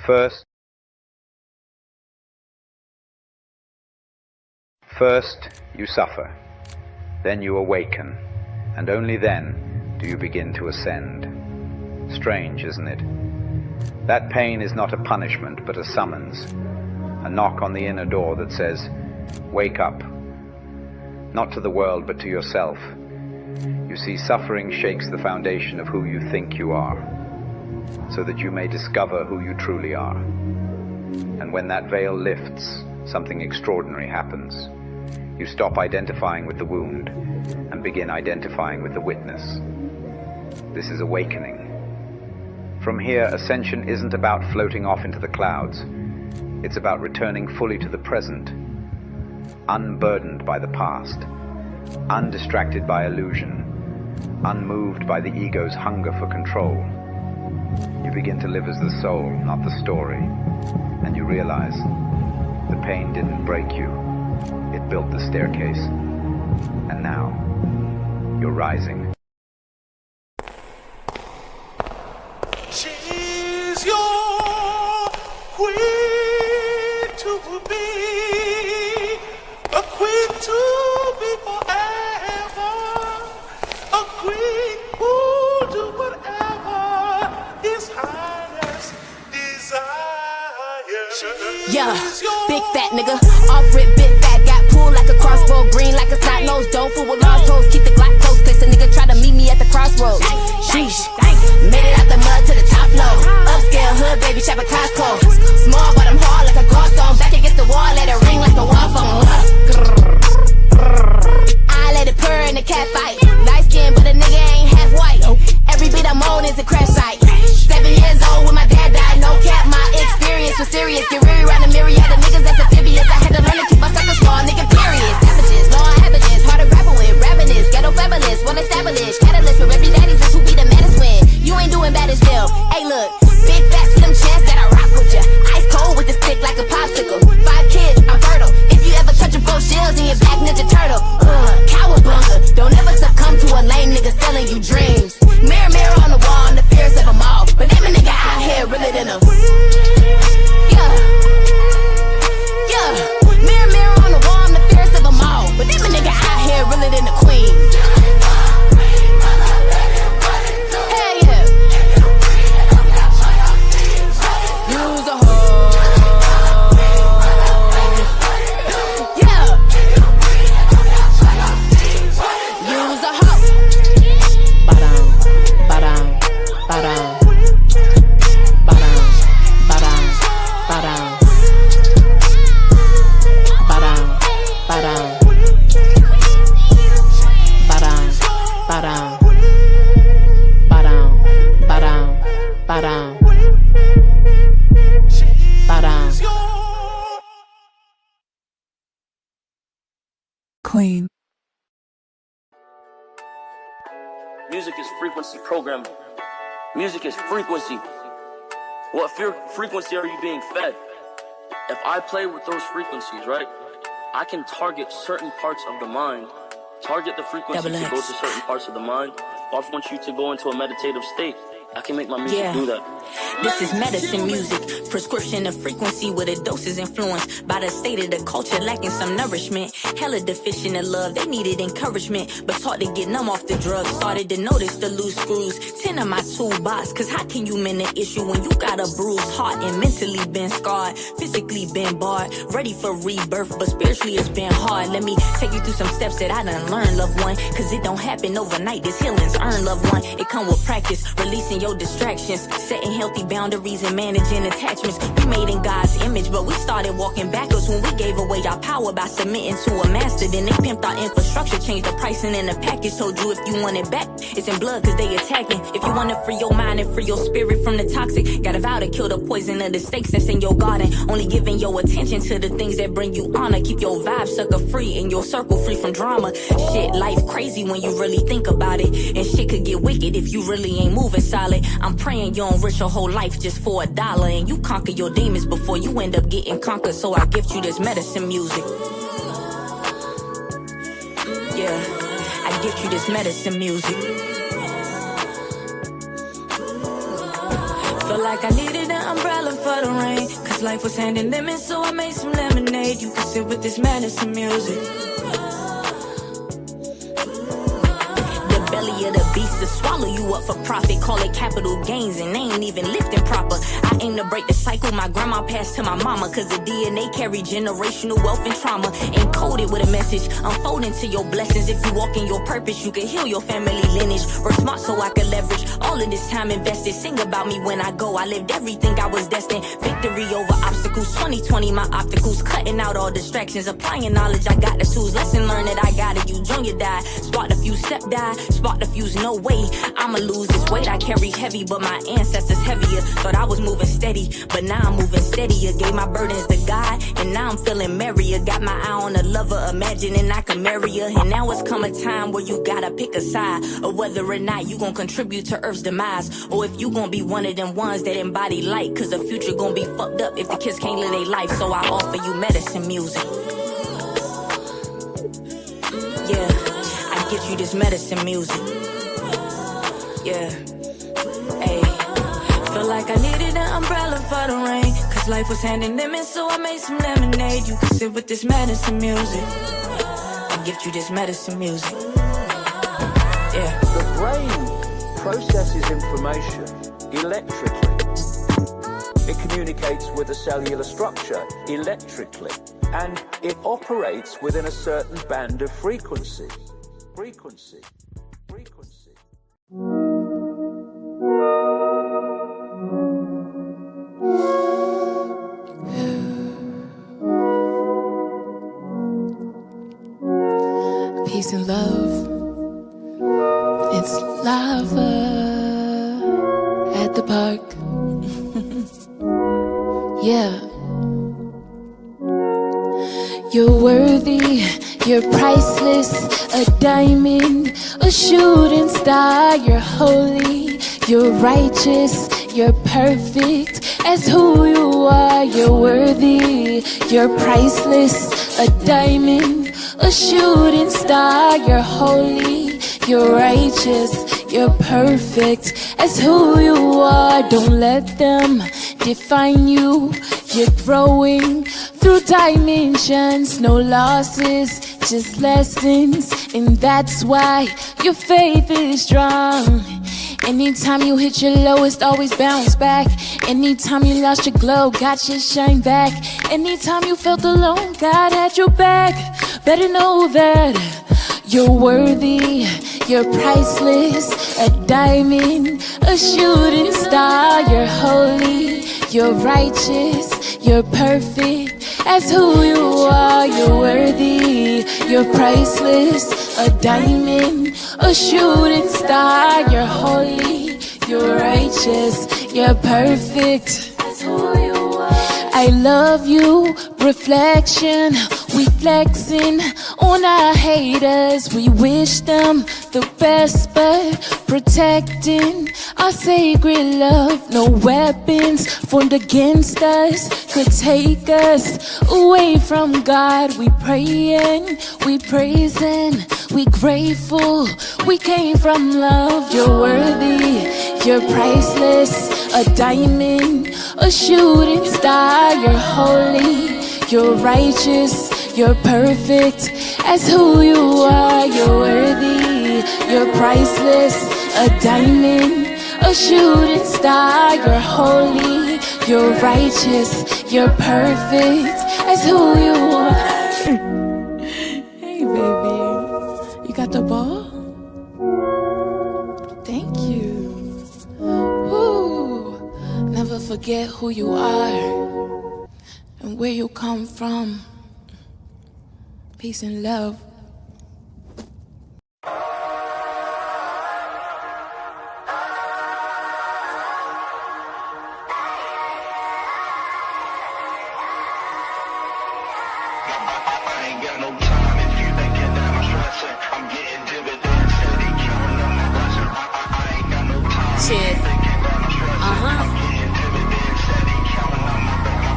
First, you suffer. Then you awaken, and only then do you begin to ascend. Strange, isn't it? That pain is not a punishment, but a summons, a knock on the inner door that says, wake up. Not to the world, but to yourself. You see, suffering shakes the foundation of who you think you are, so that you may discover who you truly are. And when that veil lifts, something extraordinary happens. You stop identifying with the wound and begin identifying with the witness. This is awakening. From here, ascension isn't about floating off into the clouds. It's about returning fully to the present, unburdened by the past, undistracted by illusion, unmoved by the ego's hunger for control. You begin to live as the soul, not the story, and you realize the pain didn't break you. It built the staircase. And now, you're rising. She's your queen to be, a queen to be forever, a queen who'll do whatever his highness desires. Yeah, big fat nigga, off rip, big fat, got pulled like a crossbow, green like a snot nose, dope full with lost toes, keep the Glock close, cause a nigga try to meet me at the crossroads. Sheesh, made it out the mud to the top floor, upscale hood, baby, shop at Costco, small but I'm hard like a gallstone, back against the wall, let it ring like a wall phone. I let it purr in the cat fight, light skin but a nigga ain't half white, every beat I'm on is a crash site, 7 years old when my dad died, no cap, my experience was serious, get weary around the myriad of niggas that's amphibious, I had to learn to keep my sucker small, nigga period, savages, law evidence, hard to grapple with, ravenous, ghetto fabulous, well established, catalyst for every daddies, that's who be the maddest when, you ain't doing bad as them, hey look, big fat slim chest that I rock with ya, ice cold with the stick like a popsicle, 5 kids, I'm fertile, if you ever touch a bro shells in your back, Ninja Turtle, cowabunga, don't ever succumb to a lame nigga selling you dreams, mirror, mirror on the wall, I'm the fierce of them all, but them a nigga out here realer than a, yeah, mirror, mirror on the wall, I'm the fierce of them all, but them a nigga out here realer than the queen. Hell yeah. Use a hoe. Yeah. Use a hoe. Ba-dum, ba-dum, ba-dum. Ba-dum, ba-dum, ba-dum. Ba-dum, ba-dum. Ba-dum, ba-dum. Ba-dum, ba-dum, ba-dum. Ba-dum. Queen. Music is frequency programming. Music is frequency. What frequency are you being fed? If I play with those frequencies, right, I can target certain parts of the mind. Target the frequency to go to certain parts of the mind. Or if I want you to go into a meditative state, I can make my music do that. This is medicine music, prescription of frequency with a doses influenced by the state of the culture lacking some nourishment. Hella deficient of love, they needed encouragement, but taught to get numb off the drugs. Started to notice the loose screws, 10 of my toolbox, cause how can you mend an issue when you got a bruised heart and mentally been scarred, physically been barred, ready for rebirth, but spiritually it's been hard. Let me take you through some steps that I done learned, loved one, cause it don't happen overnight, this healing's earned, loved one. It come with practice, releasing your distractions, setting healthy boundaries and managing attachments. We made in God's image, but we started walking backwards when we gave away our power by submitting to a master. Then they pimped our infrastructure, changed the pricing in the package. Told you if you want it back, it's in blood cause they attacking. If you want to free your mind and free your spirit from the toxic, gotta vow to kill the poison of the snakes that's in your garden. Only giving your attention to the things that bring you honor. Keep your vibe sucker free and your circle free from drama. Shit, life crazy when you really think about it, and shit could get wicked if you really ain't moving solid. I'm praying you don't risk your whole life just for $1, and you conquer your demons before you end up getting conquered. So I gift you this medicine music. Yeah, I gift you this medicine music. Felt like I needed an umbrella for the rain, cause life was handing lemons, so I made some lemonade. You can sit with this medicine music. Belly of the beast to swallow you up for profit. Call it capital gains and they ain't even lifting proper. I aim to break the cycle my grandma passed to my mama, cause the DNA carry generational wealth and trauma. Encoded with a message, unfolding to your blessings. If you walk in your purpose, you can heal your family lineage. Work smart so I can leverage all of this time invested. Sing about me when I go, I lived everything I was destined. Victory over obstacles, 2020 my opticals. Cutting out all distractions, applying knowledge, I got the tools. Lesson learned that I got it, you junior die. Spark the fuse, step die. Spark the fuse, no way, I'ma lose this weight. I carry heavy, but my ancestors heavier. Thought I was moving steady, but now I'm moving steadier. Gave my burdens to God, and now I'm feeling merrier. Got my eye on a lover, imagining I can marry her. And now it's come a time where you gotta pick a side, or whether or not you gon' contribute to Earth's demise, or if you gon' be one of them ones that embody light. Cause the future gon' be fucked up if the kids can't live their life. So I offer you medicine music. Yeah, I get you this medicine music. Yeah, ayy. Felt like I needed an umbrella for the rain, cause life was handing lemons, so I made some lemonade. You can sit with this medicine music. I get you this medicine music. Yeah. The brain processes information electrically. It communicates with the cellular structure electrically, and it operates within a certain band of frequency. Frequency. Peace and love, it's lava at the park. Yeah. You're worthy, you're priceless, a diamond, a shooting star. You're holy, you're righteous, you're perfect as who you are. You're worthy, you're priceless, a diamond, a shooting star. You're holy, you're righteous, you're perfect as who you are. Don't let them define you. You're growing through dimensions, no losses, just lessons. And that's why your faith is strong. Anytime you hit your lowest, always bounce back. Anytime you lost your glow, got your shine back. Anytime you felt alone, God had your back. Better know that you're worthy, you're priceless, a diamond, a shooting star. You're holy, you're righteous, you're perfect as who you are. You're worthy, you're priceless, a diamond, a shooting star. You're holy, you're righteous, you're perfect as who you are. I love you, reflection. We flexing on our haters. We wish them the best, but protecting our sacred love. No weapons formed against us could take us away from God. We praying, we praising, we grateful. We came from love. You're worthy, you're priceless, a diamond, a shooting star. You're holy, you're righteous, you're perfect as who you are. You're worthy, you're priceless, a diamond, a shooting star. You're holy, you're righteous, you're perfect as who you are. Hey baby, you got the ball? Thank you. Ooh, never forget who you are and where you come from. Peace and love. Shit.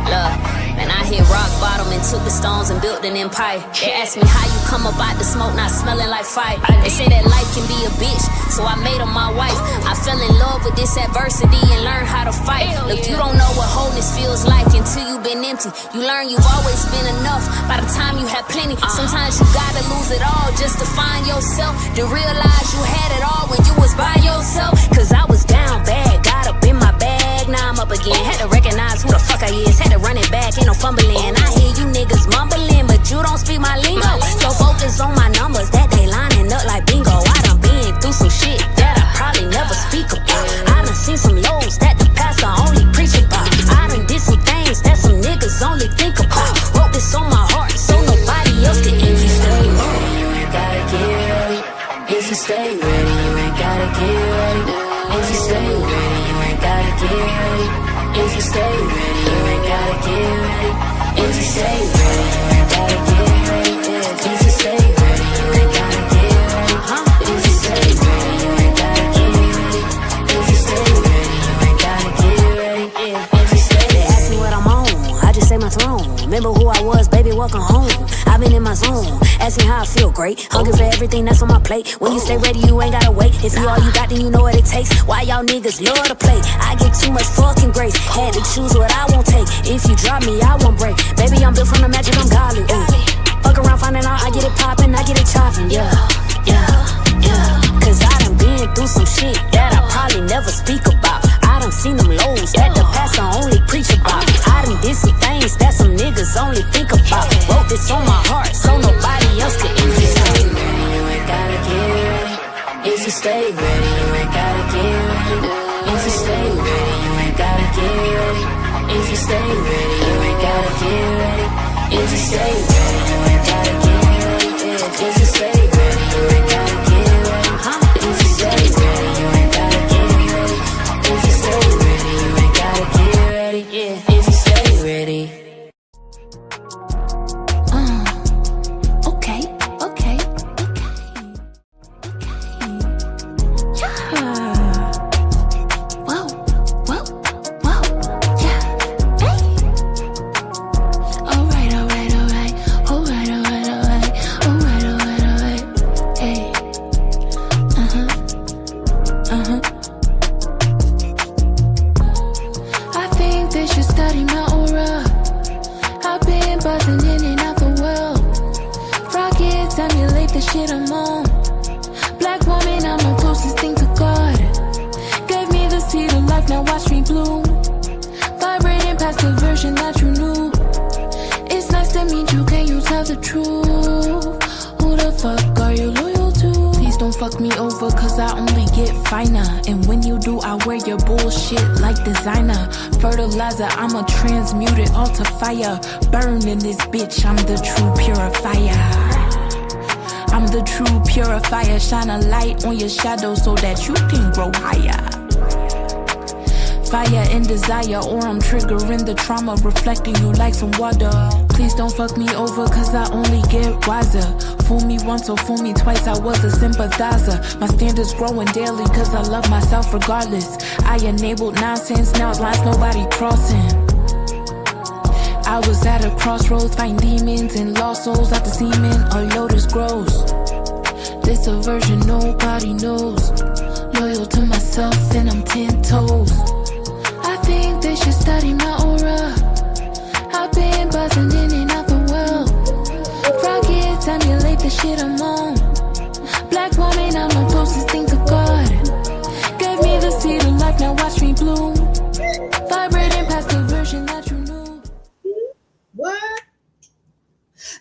Look, man, I hit rock bottom and took the stones and built an empire. They asked me how you come up out the smoke, not smelling like fire. They say that life can be a bitch, so I made her my wife. I fell in love with this adversity and learned how to fight. been empty. You learn you've always been enough by the time you had plenty. Sometimes you gotta lose it all just to find yourself, to realize you had it all when you was by yourself. Cause I was down bad, got up in my bag, now I'm up again. Had to recognize who the fuck I is, had to run it back, ain't no fumbling. I hear you niggas mumbling, but you don't speak my lingo. So focus on my numbers, that they lining up like bingo. I done been through some shit that I probably never speak about. I done seen some lows that the pastor only preach about. I done did some things that some niggas only think about. Wrote this on my heart so nobody else can. If you stay ready, you ain't gotta get ready. If you stay ready, you ain't gotta get ready. If you stay ready, you ain't gotta get ready. If you stay ready, you ain't gotta get ready. If you stay ready, you ain't gotta get ready. If you stay ready, you ain't gotta get ready. If you stay ready, you ain't gotta get ready. If you stay ready, you ain't gotta get ready. If you stay, they ask me what I'm on, I just say my throne. Remember who I was, baby, welcome home. I've been in my zone, asking how I feel, great. Hungry for everything that's on my plate. When you stay ready, you ain't gotta wait. If you all you got, then you know what it takes. Why y'all niggas love to play? I get too much fucking grace. Had to choose what I won't take. If you drop me, I won't break. Baby, I'm built from the magic, I'm godly. Fuck around, finding out I get it poppin', I get it choppin'. Yeah. Cause I done been through some shit that I probably never speak about. I done seen them lows that the pastor only preach about. I done did some things that some niggas only think about. Wrote this on my heart so nobody else could end it. You ain't gotta get ready. If you stay ready, you ain't gotta get ready. If you stay ready, you ain't gotta get ready. If you stay ready, you ain't gotta get ready. If you stay ready, you ain't gotta get ready. If you stay ready, you ain't gotta get ready. If you stay ready, you ain't gotta get ready. If you stay ready, you ain't gotta get ready. If you stay ready. Okay. Yeah. Whoa. Yeah. Hey. All right. Hey. I think they should study my aura. I've been buzzing in and out the world. Rockets emulate the shit I'm on. Black woman, I'm the closest thing to God. Gave me the seed of life, now watch me bloom. Vibrating past the version that you knew. It's nice to meet you, can you tell the truth? Who the fuck are you loyal to? Please don't fuck me over, cause I only get finer. And when you do, I wear your bullshit like designer. Fertilizer, I'ma transmute it all to fire. Burn in this bitch, I'm the true purifier. I'm the true purifier. Shine a light on your shadow so that you can grow higher. Fire and desire, or I'm triggering the trauma, reflecting you like some water. Please don't fuck me over, cause I only get wiser. Fool me once or fool me twice, I was a sympathizer. My standards growing daily, cause I love myself regardless. I enabled nonsense, now it's lines nobody crossing. I was at a crossroads, fighting demons and lost souls out the semen, a lotus grows. This a version nobody knows. Loyal to myself and I'm 10 toes. I think they should study my aura. I've been buzzing in and out the world. Rockets emulate the shit I'm on. Black woman, I'm the closest thing to God. Gave me the seed of life, now watch me bloom. Vibrating past the version that you knew. What?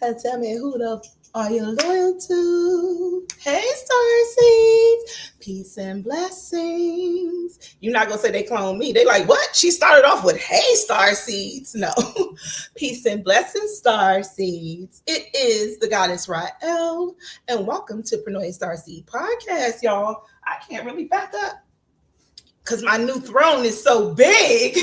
And tell me, who the are you loyal to? Hey, Starseeds, peace and blessings. You're not gonna say they clone me. They like, what? She started off with, hey, Starseeds. No, peace and blessings, Starseeds. It is the goddess Rael, and welcome to Pronoia Starseed Podcast, y'all. I can't really back up because my new throne is so big.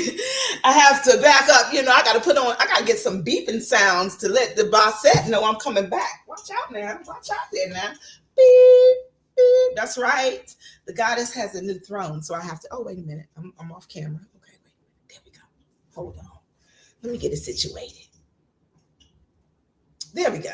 I have to back up. I got to get some beeping sounds to let the bossette know I'm coming back. Watch out, man. Watch out there now. Beep, beep. That's right. The goddess has a new throne. So I have to, wait a minute. I'm off camera. Okay, wait. There we go. Hold on. Let me get it situated. There we go.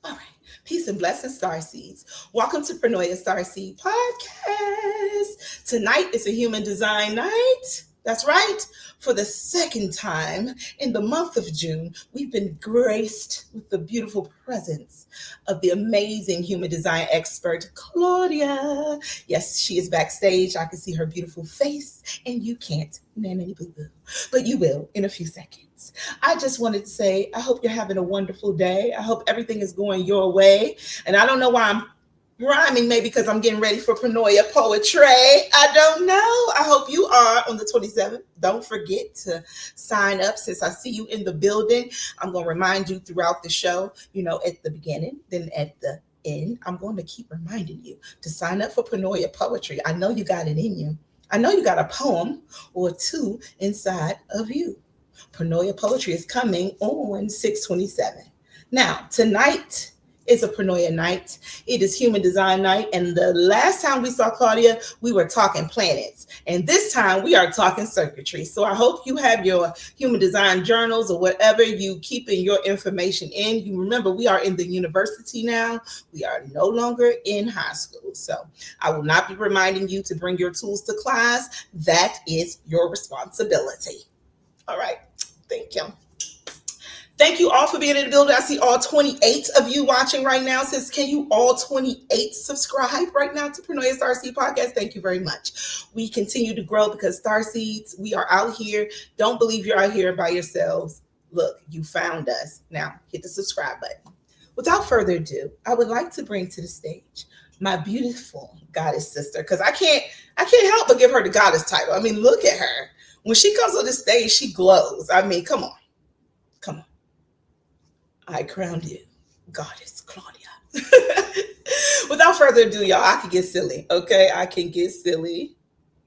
All right. Peace and blessings, Starseeds. Welcome to Pronoia Starseed Podcast. Tonight is a Human Design night. That's right. for the second time in the month of June, we've been graced with the beautiful presence of the amazing human design expert, Claudia. Yes, she is backstage. I can see her beautiful face, and you can't, nanny boo boo, but you will in a few seconds. I just wanted to say, I hope you're having a wonderful day. I hope everything is going your way. And I don't know why I'm rhyming, maybe because I'm getting ready for Pronoia Poetry. I don't know. I hope you are on the 27th. Don't forget to sign up since I see you in the building. I'm going to remind you throughout the show, at the beginning, then at the end. I'm going to keep reminding you to sign up for Pronoia Poetry. I know you got it in you. I know you got a poem or two inside of you. Pronoia Poetry is coming on 6/27. Now, tonight is a Pronoia night. It is Human Design night. And the last time we saw Claudia, we were talking planets. And this time we are talking circuitry. So I hope you have your Human Design journals or whatever you keeping your information in. You remember, we are in the university now. We are no longer in high school. So I will not be reminding you to bring your tools to class. That is your responsibility. All right. Thank you. Thank you all for being in the building. I see all 28 of you watching right now. Can you all 28 subscribe right now to Pronoia Starseed Podcast? Thank you very much. We continue to grow because Starseeds, we are out here. Don't believe you're out here by yourselves. Look, you found us. Now hit the subscribe button. Without further ado, I would like to bring to the stage my beautiful goddess sister, because I can't help but give her the goddess title. I mean, look at her. When she comes on the stage, she glows. I mean, come on. I crowned you, Goddess Claudia. Without further ado, y'all, I can get silly, okay? I can get silly.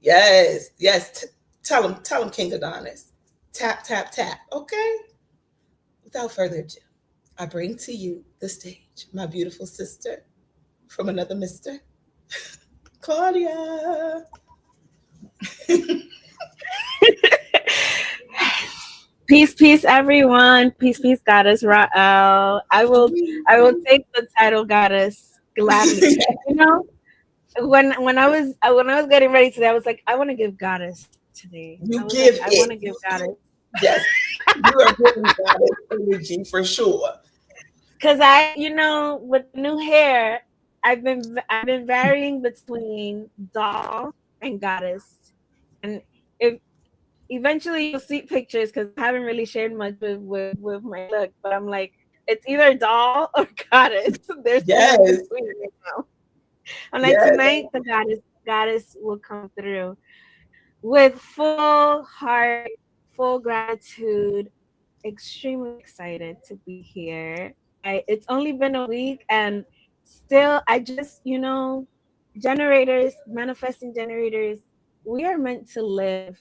Yes. Tell him, King Adonis. Tap, tap, tap, okay? Without further ado, I bring to you the stage, my beautiful sister from another mister, Claudia. Peace, everyone. Peace, goddess Ra'el. I will take the title goddess gladly. When I was getting ready today, I was like, I want to give goddess today. I want to give goddess. Yes, you are giving goddess energy for sure. Because with new hair, I've been varying between doll and goddess, and eventually you'll see pictures because I haven't really shared much with my look, but I'm like, it's either doll or goddess. There's no between right now. I'm like, tonight the goddess will come through with full heart, full gratitude, extremely excited to be here. It's only been a week and still I just, manifesting generators, we are meant to live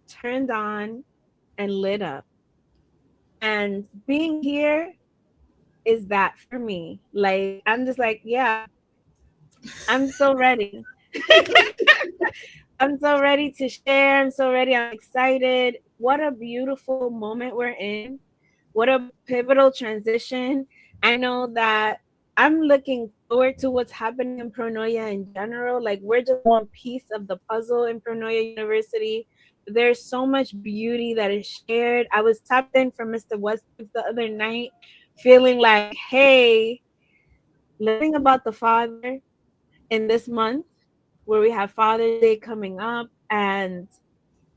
turned on and lit up, and being here is that for me. Like, I'm just like, yeah, I'm so ready. I'm so ready to share. I'm so ready. I'm excited. What a beautiful moment we're in. What a pivotal transition. I know that I'm looking forward to what's happening in Pronoia in general. Like, we're just one piece of the puzzle in Pronoia University. There's so much beauty that is shared. I was tapped in from Mr. Westbrook the other night, feeling like, hey, learning about the Father in this month, where we have Father's Day coming up. And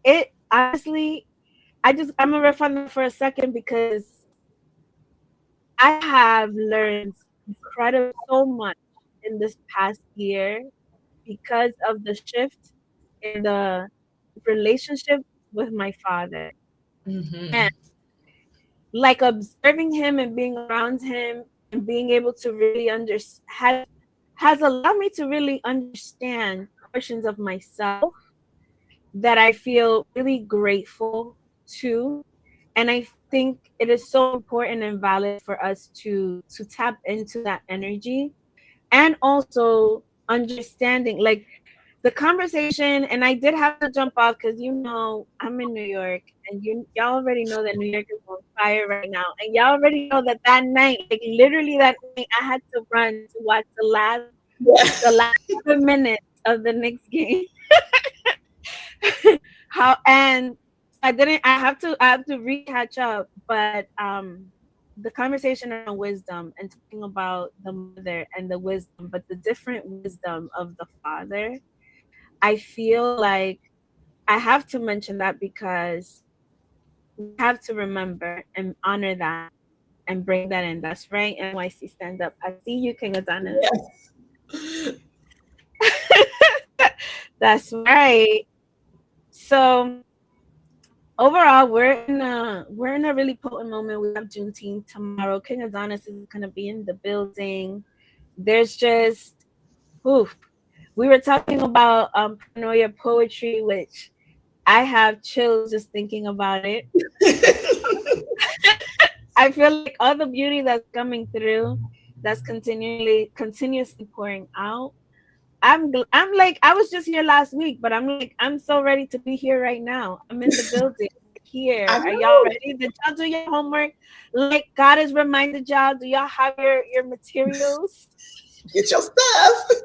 it honestly, I'm gonna riff on that for a second because I have learned so much in this past year because of the shift in the relationship with my father. Mm-hmm. And like observing him and being around him and being able to really understand has allowed me to really understand portions of myself that I feel really grateful to. And I think it is so important and valid for us to tap into that energy, and also understanding like the conversation. And I did have to jump off because I'm in New York, and y'all already know that New York is on fire right now, and y'all already know that night, like literally that night, I had to run to watch the last 7 minutes of the Knicks game. And I have to re-catch up, but the conversation around wisdom and talking about the mother and the wisdom, but the different wisdom of the father, I feel like I have to mention that because we have to remember and honor that and bring that in. That's right, NYC stand up. I see you, King Adonis. Yes. That's right. So overall, we're in a really potent moment. We have Juneteenth tomorrow. King Adonis is gonna be in the building. There's just oof. We were talking about Pronoia poetry, which I have chills just thinking about it. I feel like all the beauty that's coming through, that's continuously pouring out. I'm like, I was just here last week, but I'm like, I'm so ready to be here right now. I'm in the building here. I Are know. y'all ready? Did y'all do your homework? Like God has reminded y'all, do y'all have your materials? Get your stuff.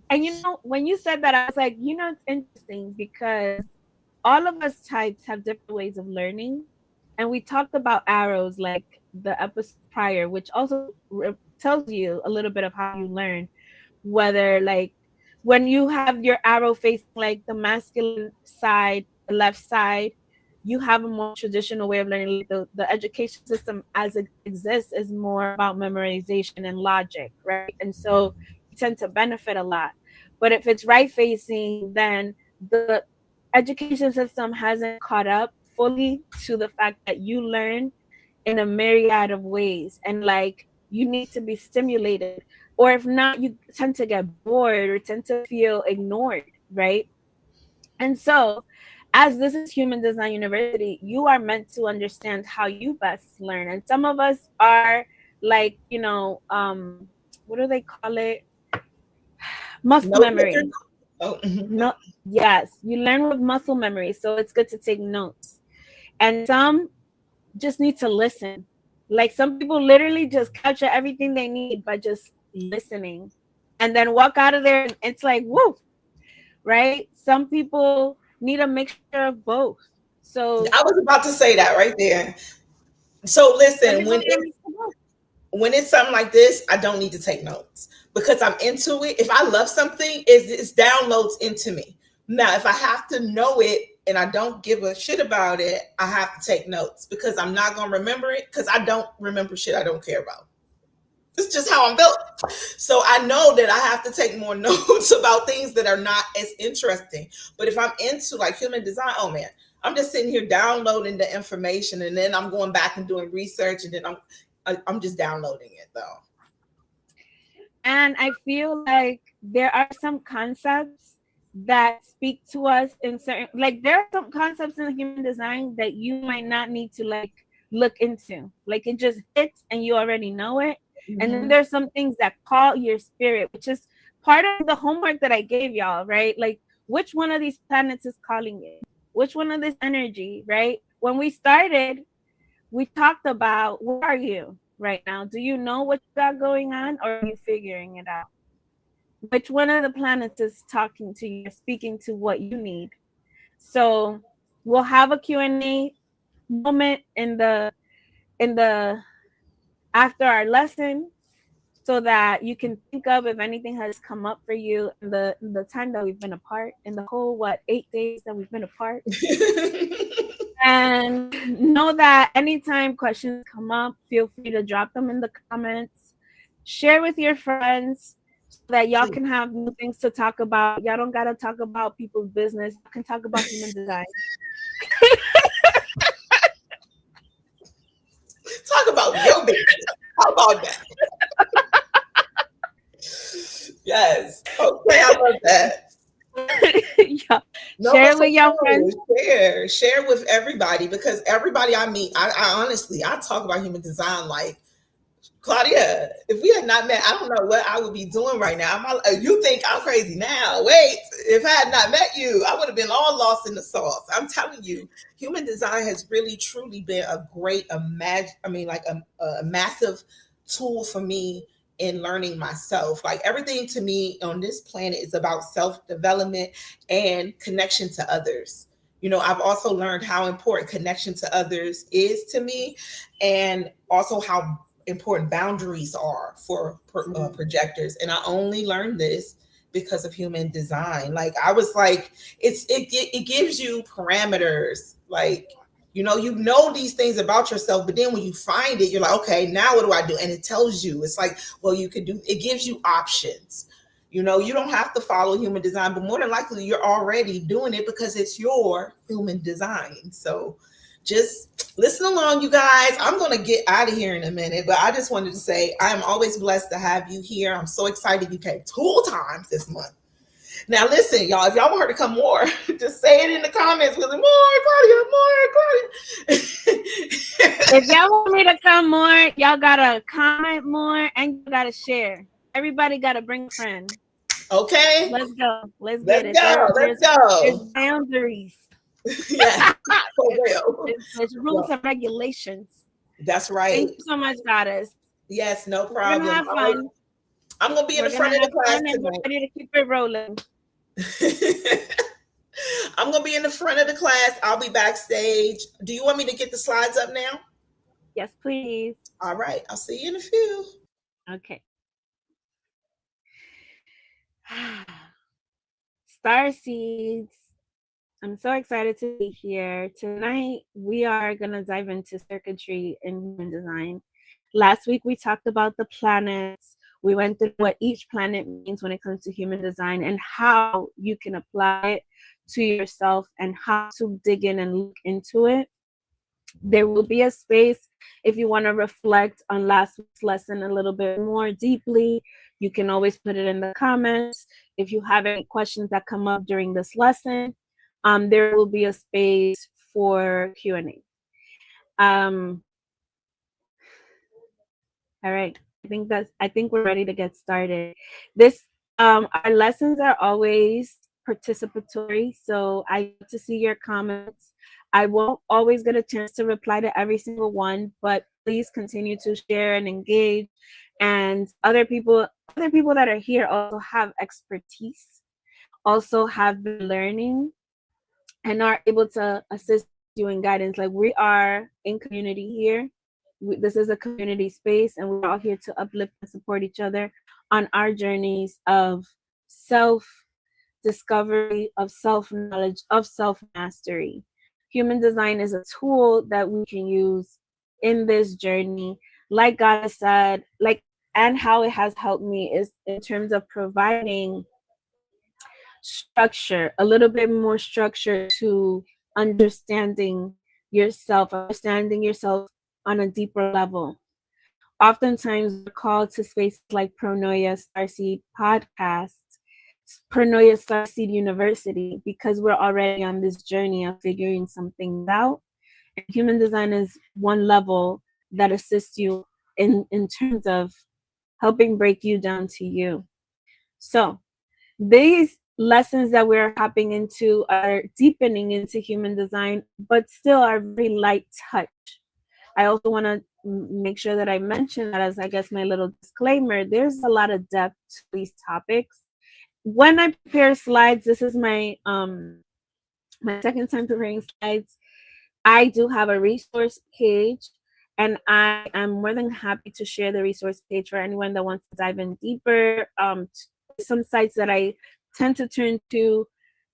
And you know, when you said that, I was like, you know, it's interesting because all of us types have different ways of learning. And we talked about arrows like the episode prior, which also tells you a little bit of how you learn. Whether like when you have your arrow facing like the masculine side, the left side, you have a more traditional way of learning. Like the education system as it exists is more about memorization and logic, right? And so you tend to benefit a lot. But if it's right facing, then the education system hasn't caught up fully to the fact that you learn in a myriad of ways, and like you need to be stimulated, or if not, you tend to get bored or tend to feel ignored, right? And so as this is Human Design University, you are meant to understand how you best learn. And some of us are like, you know, what do they call it, muscle No memory. Oh, No, yes, you learn with muscle memory, so it's good to take notes. And some just need to listen. Like some people literally just capture everything they need by just listening and then walk out of there and it's like, woo, right? Some people need a mixture of both. So I was about to say that right there. So some listen, people need a mix of both. when it's something like this, I don't need to take notes because I'm into it. If I love something, it's downloads into me. Now, if I have to know it and I don't give a shit about it, I have to take notes because I'm not going to remember it because I don't remember shit I don't care about. It's just how I'm built. So I know that I have to take more notes about things that are not as interesting. But if I'm into like human design, oh man, I'm just sitting here downloading the information and then I'm going back and doing research and then I'm just downloading it though. And I feel like there are some concepts that speak to us in certain, like there are some concepts in human design that you might not need to like look into. Like it just hits and you already know it. Mm-hmm. And then there's some things that call your spirit, which is part of the homework that I gave y'all, right? Like which one of these planets is calling you? Which one of this energy, right? When we started, we talked about where are you right now? Do you know what you got going on or are you figuring it out? Which one of the planets is talking to you, speaking to what you need? So we'll have a Q&A moment in the after our lesson so that you can think of if anything has come up for you in the time that we've been apart, in the whole 8 days that we've been apart. And know that anytime questions come up, feel free to drop them in the comments. Share with your friends so that y'all can have new things to talk about. Y'all don't gotta talk about people's business. You can talk about human design. Talk about your business. How about that? Yes. Okay, I love that. Yeah. No, share with your friends. Share with everybody because everybody I meet, I honestly, I talk about human design like, Claudia, if we had not met, I don't know what I would be doing right now. You think I'm crazy now. Wait, if I had not met you, I would have been all lost in the sauce. I'm telling you, human design has really, truly been a great, a massive tool for me in learning myself. Like everything to me on this planet is about self-development and connection to others. I've also learned how important connection to others is to me, and also how important boundaries are for projectors. And I only learned this because of human design. Like I was like, it gives you parameters. Like, you know these things about yourself, but then when you find it, you're like, okay, now what do I do? And it tells you, it's like, well, you could do, it gives you options. You don't have to follow human design, but more than likely you're already doing it because it's your human design. So just listen along, you guys. I'm going to get out of here in a minute, but I just wanted to say I am always blessed to have you here. I'm so excited you came 2 times this month. Now, listen, y'all, if y'all want her to come more, just say it in the comments. We'll be more, Claudia. If y'all want me to come more, y'all got to comment more and you got to share. Everybody got to bring a friend. Okay. Let's go. Let's get it. Let's go. There's boundaries. Yeah. For real. There's rules and regulations. That's right. Thank you so much, Goddess. Yes, no problem. We're gonna have fun. I'm gonna be in the front of the class tonight. We're ready to keep it rolling. I'm gonna be in the front of the class. I'll be backstage. Do you want me to get the slides up now? Yes, please. All right. I'll see you in a few. Okay. Starseeds. I'm so excited to be here. Tonight, we are going to dive into circuitry in human design. Last week, we talked about the planets. We went through what each planet means when it comes to human design and how you can apply it to yourself and how to dig in and look into it. There will be a space if you want to reflect on last week's lesson a little bit more deeply. You can always put it in the comments. If you have any questions that come up during this lesson, there will be a space for Q&A. All right. I think we're ready to get started. Our lessons are always participatory, so I get to see your comments. I won't always get a chance to reply to every single one, but please continue to share and engage. And other people that are here also have expertise, also have been learning, and are able to assist you in guidance. Like, we are in community here. This is a community space, and we're all here to uplift and support each other on our journeys of self-discovery, of self-knowledge, of self-mastery. Human design is a tool that we can use in this journey. Like God said, and how it has helped me is in terms of providing structure, a little bit more structure to understanding yourself on a deeper level. Oftentimes we're called to spaces like Pronoia Starseed Podcast, Pronoia Starseed University, because we're already on this journey of figuring something out. And human design is one level that assists you in terms of helping break you down to you. So these lessons that we're hopping into are deepening into human design, but still are very light touch. I also want to make sure that I mention that as, I guess, my little disclaimer. There's a lot of depth to these topics. When I prepare slides, this is my second time preparing slides. I do have a resource page, and I am more than happy to share the resource page for anyone that wants to dive in deeper. Some sites that I tend to turn to.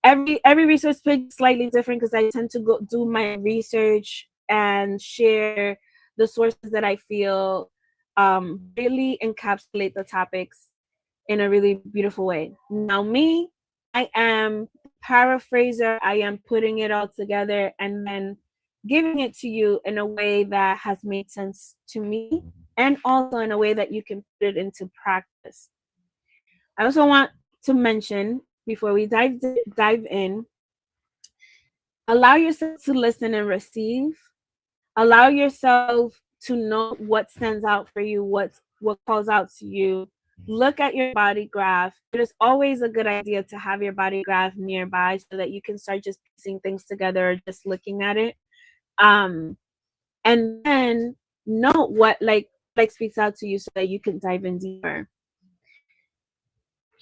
Every resource page is slightly different because I tend to go do my research and share the sources that I feel really encapsulate the topics in a really beautiful way. Now, me, I am paraphraser. I am putting it all together and then giving it to you in a way that has made sense to me, and also in a way that you can put it into practice. I also want to mention, before we dive in, allow yourself to listen and receive. Allow yourself to know what stands out for you, what calls out to you. Look at your body graph. It is always a good idea to have your body graph nearby so that you can start just piecing things together or just looking at it. And then note what like speaks out to you so that you can dive in deeper.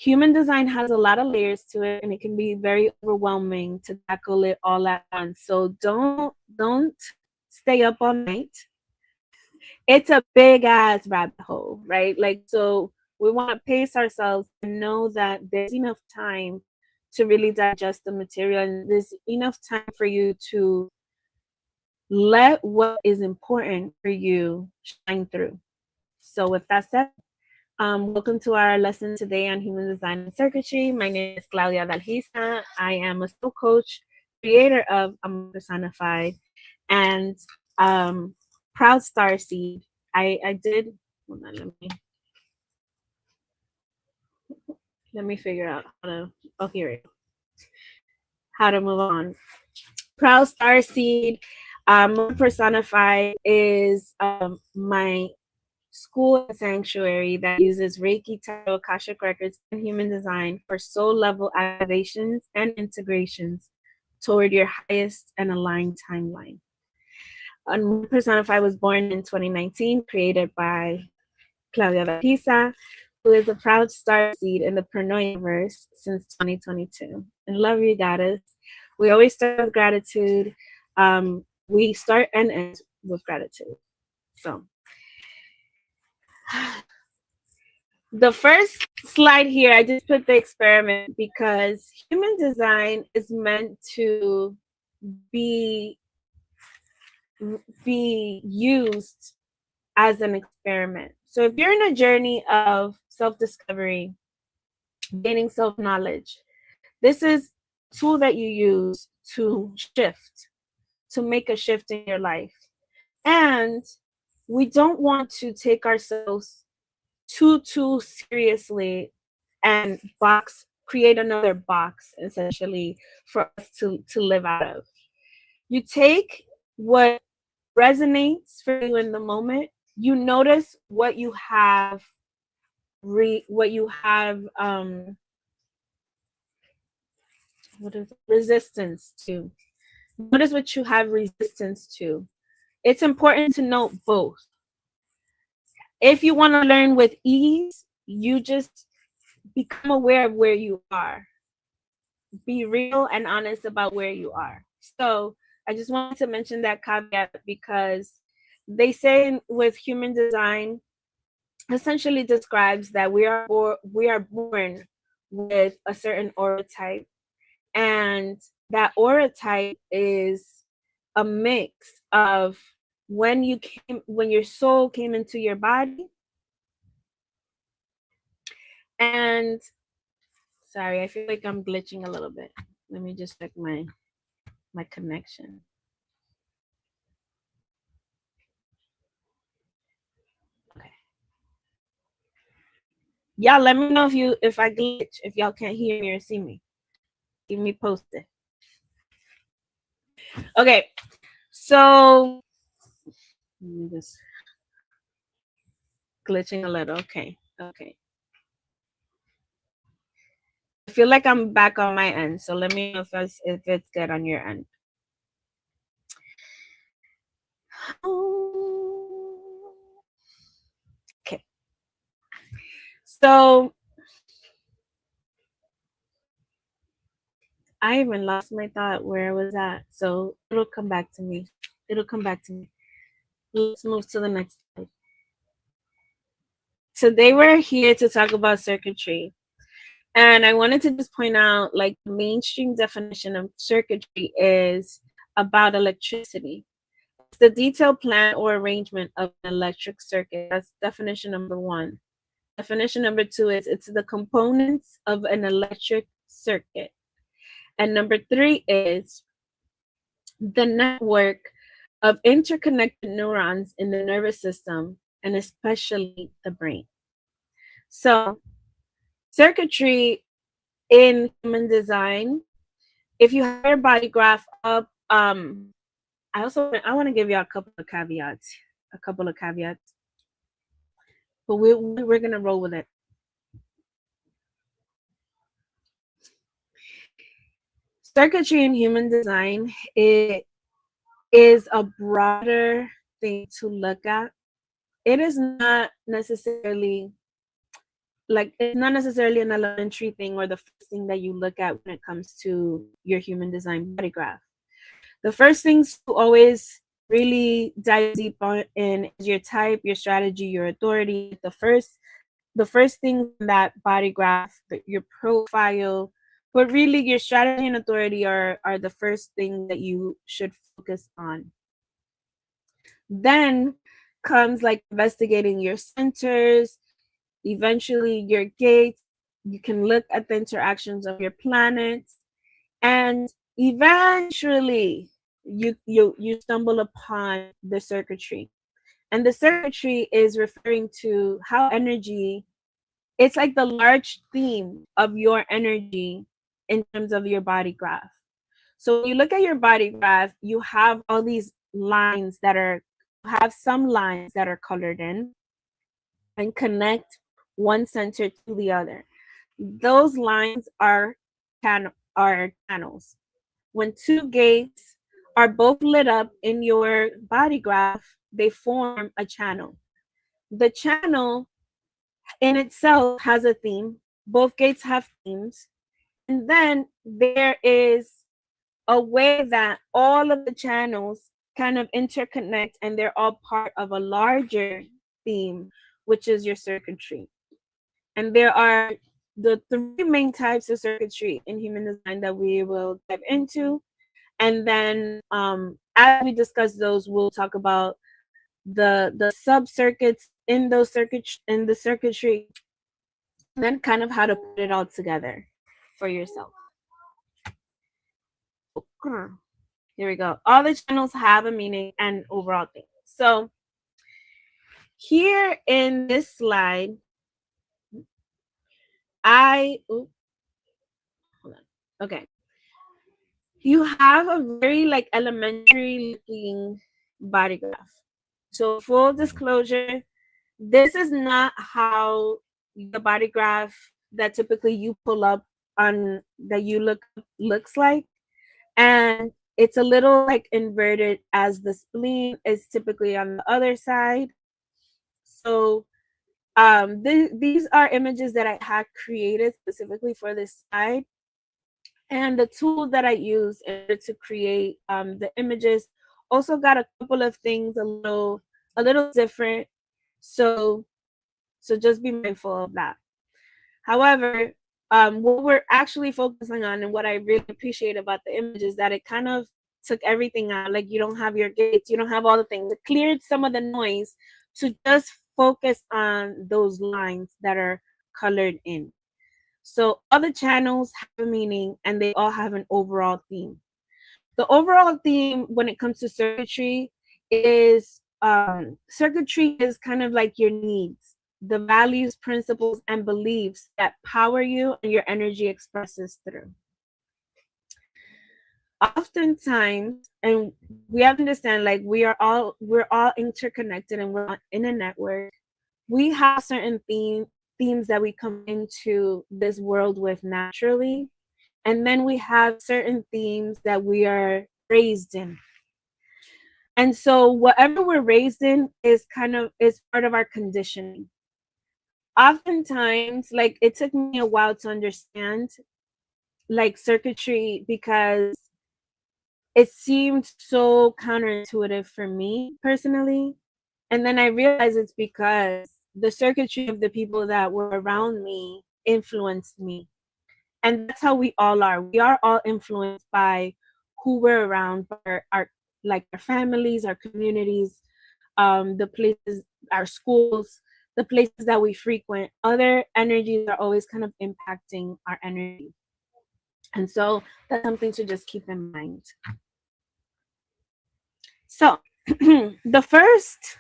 Human design has a lot of layers to it, and it can be very overwhelming to tackle it all at once. So don't stay up all night. It's a big ass rabbit hole, right? Like, so we want to pace ourselves and know that there's enough time to really digest the material, and there's enough time for you to let what is important for you shine through. So with that said, welcome to our lesson today on Human Design and Circuitry. My name is Claudia Adalgisa. I am a soul coach, creator of Personified, and Proud Starseed. I did, hold on, let me figure out how to, oh, here we go. How to move on. Proud Starseed, Personified is my school and sanctuary that uses Reiki, Tarot, Akashic Records, and Human Design for soul level activations and integrations toward your highest and aligned timeline. Personified was born in 2019, created by Claudia Adalgisa, who is a proud starseed in the Pronoia verse since 2022. And love you, goddess. We always start with gratitude. We start and end with gratitude. So the first slide here, I just put the experiment because human design is meant to be used as an experiment. So if you're in a journey of self-discovery, gaining self-knowledge, this is a tool that you use to shift, to make a shift in your life. And we don't want to take ourselves too seriously and create another box essentially for us to live out of. You take what resonates for you in the moment. You notice what you have what is resistance to. Notice what you have resistance to. It's important to note both. If you want to learn with ease, you just become aware of where you are. Be real and honest about where you are. So I just wanted to mention that caveat because they say with human design essentially describes that we are born with a certain aura type, and that aura type is a mix of when your soul came into your body. And sorry, I feel like I'm glitching a little bit. Let me just check my connection. Okay. Y'all let me know if I glitch, if y'all can't hear me or see me. Keep me posted. Okay. So let me just glitching a little. Okay. I feel like I'm back on my end, so let me know if it's good on your end. Okay. So I even lost my thought where I was at. So it'll come back to me. Let's move to the next slide. Today we're here to talk about circuitry. And I wanted to just point out, like, the mainstream definition of circuitry is about electricity. It's the detailed plan or arrangement of an electric circuit. That's definition number one. Definition number two is it's the components of an electric circuit. And number three is the network of interconnected neurons in the nervous system, and especially the brain. So circuitry in human design, if you have your body graph up, I want to give you a couple of caveats, but we're gonna roll with it. Circuitry in human design, it is a broader thing to look at. It is not necessarily like it's not necessarily an elementary thing or the first thing that you look at when it comes to your human design body graph. The first things to always really dive deep on in is your type, your strategy, your authority. The first things in that body graph, your profile, but really your strategy and authority are the first thing that you should focus on. Then comes like investigating your centers, eventually your gates. You can look at the interactions of your planets, and eventually you stumble upon the circuitry. And the circuitry is referring to how energy, it's like the large theme of your energy in terms of your body graph. So when you look at your body graph, you have all these lines that are have some lines that are colored in and connect one center to the other. Those lines are channels. When two gates are both lit up in your body graph, they form a channel. The channel in itself has a theme. Both gates have themes. And then there is a way that all of the channels kind of interconnect and they're all part of a larger theme, which is your circuitry. And there are the three main types of circuitry in human design that we will dive into. And then as we discuss those, we'll talk about the sub circuits in those circuits in the circuitry, and then kind of how to put it all together for yourself. Here we go. All the channels have a meaning and overall thing. So here in this slide, hold on. Okay. You have a very like elementary looking body graph. So full disclosure, this is not how the body graph that typically you pull up on that you looks like. And it's a little like inverted as the spleen is typically on the other side. So these are images that I had created specifically for this slide. And the tool that I use in order to create the images also got a couple of things a little different. So just be mindful of that. However, what we're actually focusing on and what I really appreciate about the image is that it kind of took everything out. Like you don't have your gates, you don't have all the things. It cleared some of the noise to just focus on those lines that are colored in. So all the channels have a meaning and they all have an overall theme. The overall theme when it comes to circuitry is circuitry is kind of like your needs, the values, principles, and beliefs that power you and your energy expresses through. Oftentimes, and we have to understand, like we're all interconnected and we're all in a network. We have certain themes that we come into this world with naturally, and then we have certain themes that we are raised in. And so whatever we're raised in is part of our conditioning. Oftentimes, like it took me a while to understand like circuitry because it seemed so counterintuitive for me personally. And then I realized it's because the circuitry of the people that were around me influenced me. And that's how we all are. We are all influenced by who we're around, by our families, our communities, the places, our schools, the places that we frequent. Other energies are always kind of impacting our energy. And so that's something to just keep in mind. So the first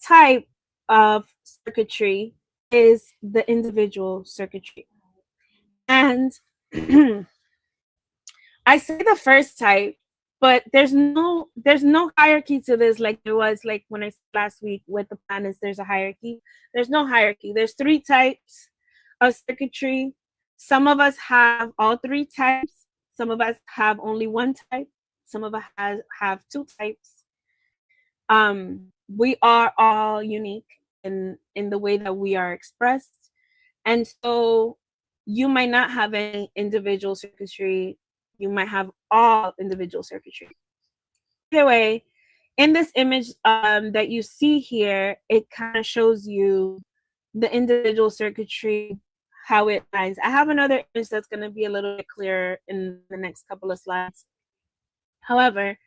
type of circuitry is the individual circuitry. And I say the first type, but there's no hierarchy to this like there was like when I said last week with the planets, there's a hierarchy. There's no hierarchy. There's three types of circuitry. Some of us have all three types. Some of us have only one type. Some of us have two types. We are all unique in the way that we are expressed. And so you might not have any individual circuitry. You might have all individual circuitry. Either way, in this image that you see here, it kind of shows you the individual circuitry, how it lines. I have another image that's going to be a little bit clearer in the next couple of slides. However,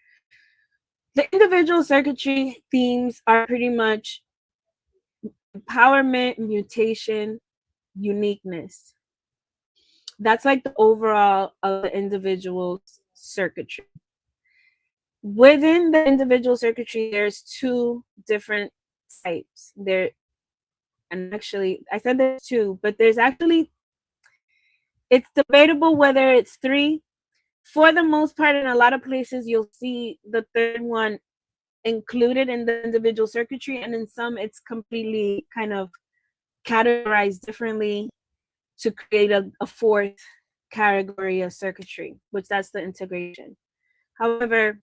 the individual circuitry themes are pretty much empowerment, mutation, uniqueness. That's like the overall of the individual circuitry. Within the individual circuitry, there's two different types. And actually, I said there's two, but there's actually, it's debatable whether it's three. For the most part, in a lot of places, you'll see the third one included in the individual circuitry, and in some, it's completely kind of categorized differently to create a fourth category of circuitry, which that's the integration. However,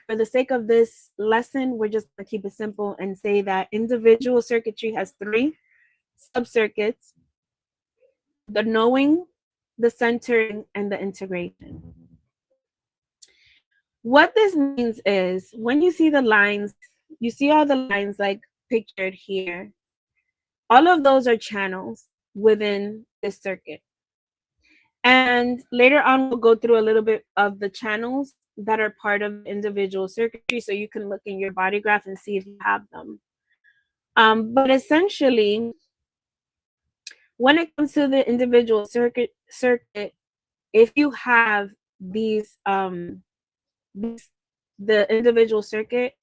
for the sake of this lesson, we're just going to keep it simple and say that individual circuitry has three sub-circuits: the knowing, the centering, and the integration. What this means is when you see the lines, you see all the lines like pictured here. All of those are channels within this circuit. And later on, we'll go through a little bit of the channels that are part of individual circuitry, so you can look in your body graph and see if you have them. But essentially, when it comes to the individual circuit, if you have these, the individual circuit,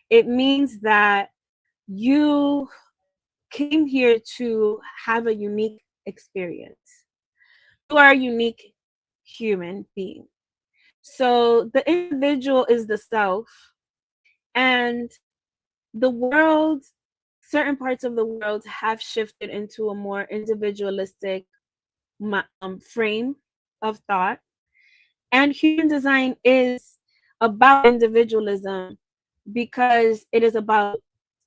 it means that you came here to have a unique experience. You are a unique human being. So the individual is the self, and the world, certain parts of the world have shifted into a more individualistic frame of thought. And human design is about individualism because it is about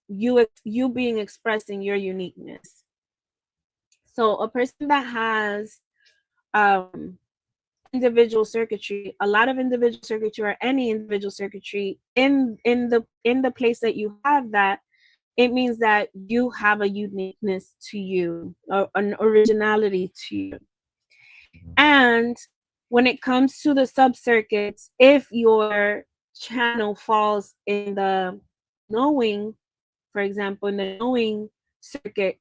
you being expressing your uniqueness. So a person that has individual circuitry, a lot of individual circuitry or any individual circuitry in the place that you have that, it means that you have a uniqueness to you, or an originality to you. And when it comes to the sub-circuits, if your channel falls in the knowing, for example, in the knowing circuit,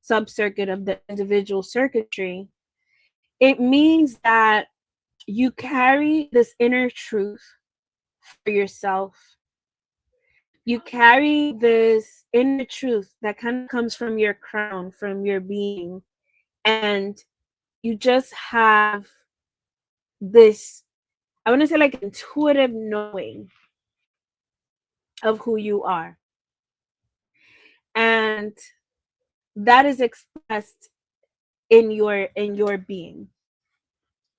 sub-circuit of the individual circuitry, it means that you carry this inner truth for yourself. You carry this inner truth that kind of comes from your crown, from your being, and you just have this, I want to say, like intuitive knowing of who you are. And that is expressed in your being.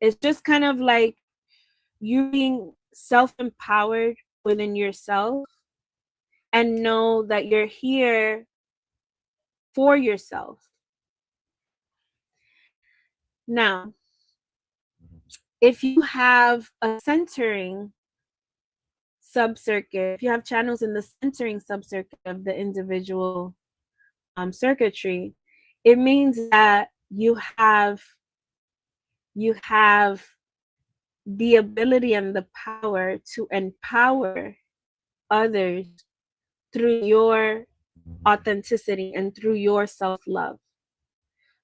It's just kind of like you being self-empowered within yourself and know that you're here for yourself. Now, if you have a centering sub-circuit, if you have channels in the centering sub-circuit of the individual circuitry, it means that you have the ability and the power to empower others through your authenticity and through your self-love.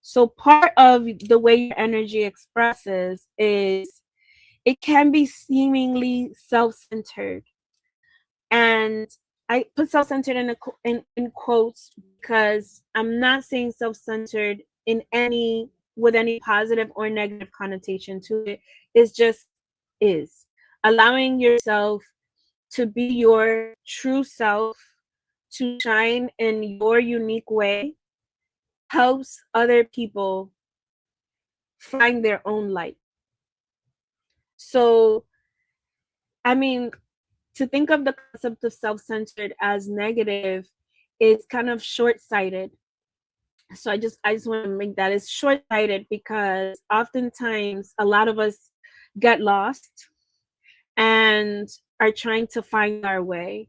So part of the way your energy expresses is it can be seemingly self-centered. And I put self-centered in quotes because I'm not saying self-centered with any positive or negative connotation to it. It's just is. Allowing yourself to be your true self, to shine in your unique way, helps other people find their own light. So, I mean, to think of the concept of self-centered as negative is kind of short-sighted. So I just want to make that it's short-sighted, because oftentimes a lot of us get lost and are trying to find our way.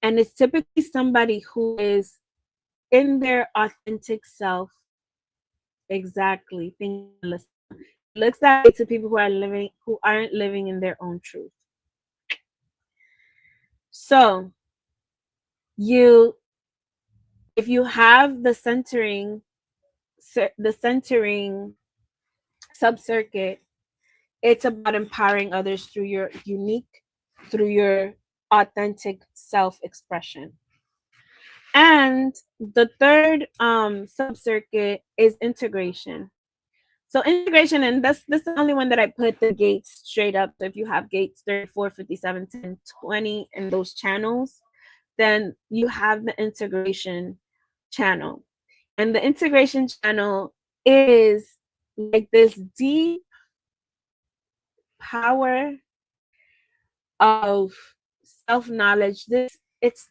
And it's typically somebody who is in their authentic self. Exactly. Thank you, Melissa. It looks that way to people who aren't living in their own truth. So you if you have the centering sub-circuit, it's about empowering others through your authentic self-expression. And the third sub-circuit is integration. So integration, and this is the only one that I put the gates straight up. So if you have gates 34, 57, 10, 20 and those channels, then you have the integration channel. And the integration channel is like this deep power of self-knowledge. It's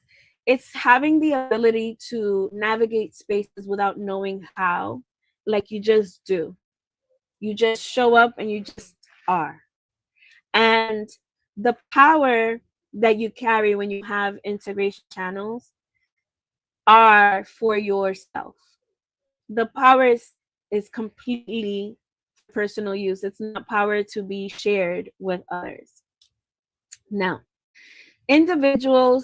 having the ability to navigate spaces without knowing how, like you just do. You just show up and you just are. And the power that you carry when you have integration channels are for yourself. The power is completely personal use. It's not power to be shared with others. Now, individual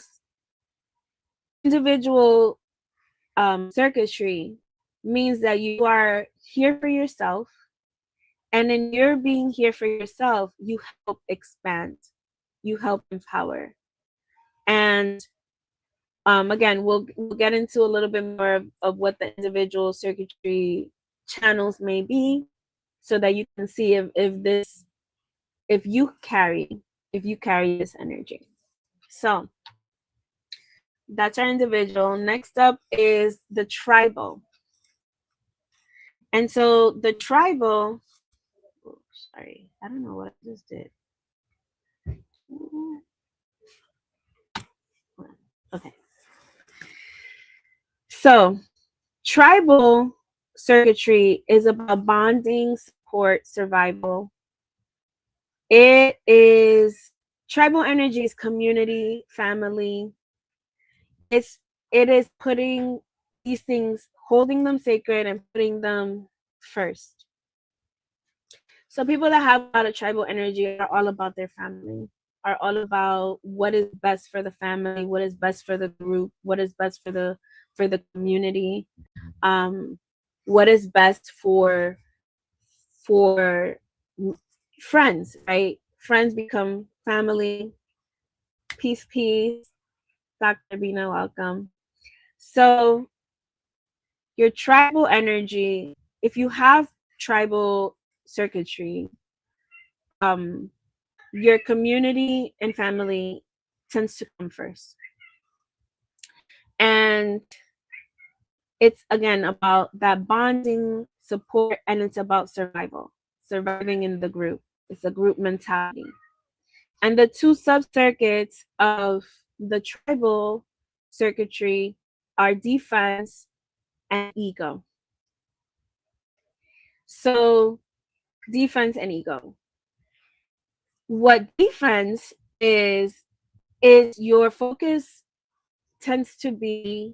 circuitry means that you are here for yourself, and in your being here for yourself, you help expand, you help empower. And again, we'll get into a little bit more of what the individual circuitry channels may be, so that you can see if you carry this energy. So that's our individual. Next up is the tribal. And so the tribal, oh, sorry, I don't know what I just did. Okay. So tribal circuitry is about bonding, support, survival. It is tribal energy is community, family. It is putting these things, holding them sacred and putting them first. So people that have a lot of tribal energy are all about their family, are all about what is best for the family, what is best for the group, what is best for the community, what is best for friends, right? Friends become family. Peace, peace. Dr. Bina, welcome. So your tribal energy, if you have tribal circuitry, your community and family tends to come first. And it's again about that bonding, support, and it's about surviving in the group. It's a group mentality. And the two sub-circuits of the tribal circuitry are defense and ego. So defense and ego. What defense is your focus tends to be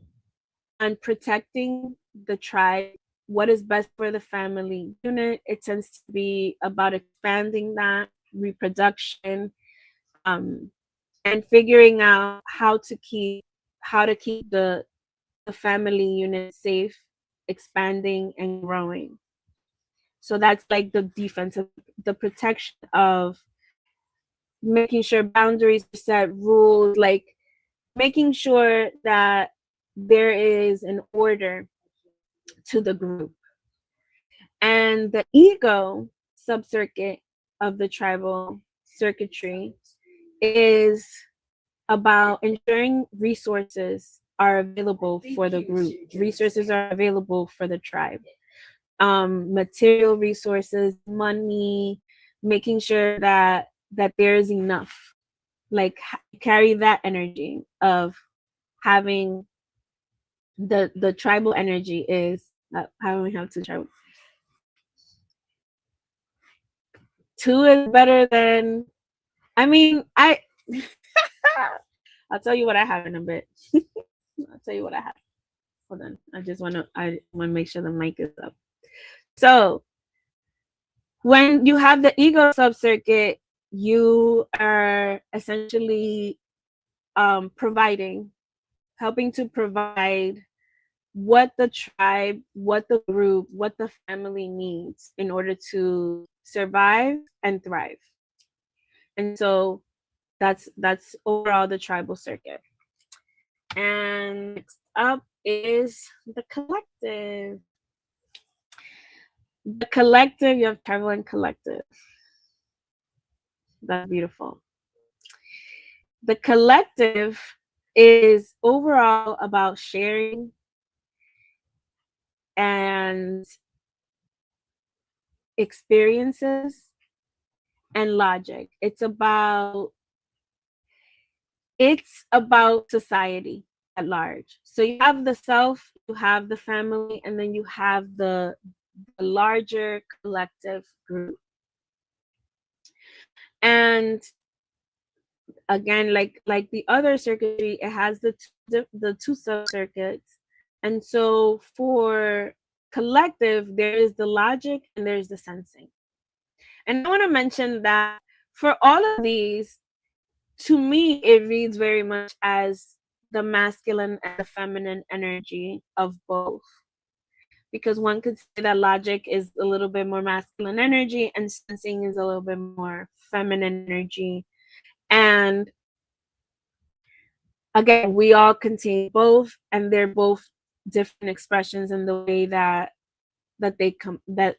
on protecting the tribe, what is best for the family unit. It tends to be about expanding that, reproduction, and figuring out how to keep the family unit safe, expanding and growing. So that's like the defense of the protection of making sure boundaries are set, rules, like making sure that there is an order to the group. And the ego sub-circuit of the tribal circuitry is about ensuring resources are available for the group. Resources are available for the tribe. Material resources, money, making sure that there is enough. Like carry that energy of having the tribal energy is I only have 2 tribal. 2 is better than. I mean, I'll tell you what I have in a bit. I'll tell you what I have. Hold on. I want to make sure the mic is up. So when you have the ego subcircuit, you are essentially helping to provide what the tribe, what the group, what the family needs in order to survive and thrive. And so that's overall the tribal circuit. And next up is the collective. The collective, you have tribal and collective. That's beautiful. The collective is overall about sharing and experiences and logic. It's about society at large. So you have the self, you have the family, and then you have the larger collective group. And again, like the other circuitry, it has the 2 sub-circuits. And so for collective, there is the logic and there's the sensing. And I want to mention that for all of these, to me, it reads very much as the masculine and the feminine energy of both. Because one could say that logic is a little bit more masculine energy and sensing is a little bit more feminine energy. And again, we all contain both, and they're both different expressions in the way that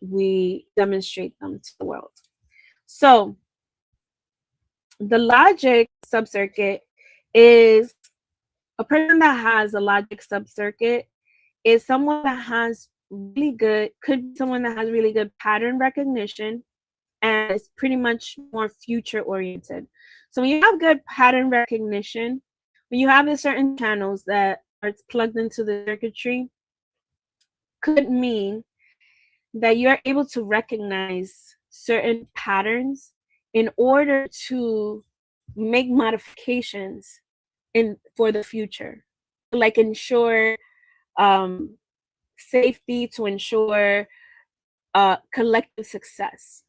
we demonstrate them to the world. So the logic subcircuit is a person that has a logic subcircuit is someone that has could be someone that has really good pattern recognition and is pretty much more future oriented. So when you have good pattern recognition, when you have the certain channels that are plugged into the circuitry, could mean that you're able to recognize certain patterns in order to make modifications for the future, like ensure safety, to ensure collective success.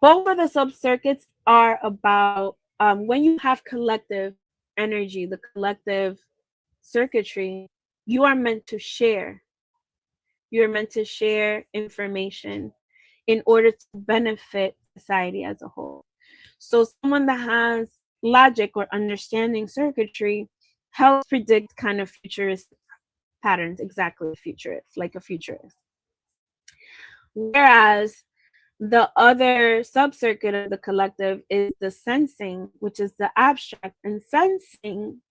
Both of the subcircuits are about when you have collective energy, the collective circuitry, you are meant to share. You're meant to share information in order to benefit society as a whole. So someone that has logic or understanding circuitry helps predict kind of futuristic patterns, exactly a futurist, like a futurist. Whereas the other subcircuit of the collective is the sensing, which is the abstract. And sensing,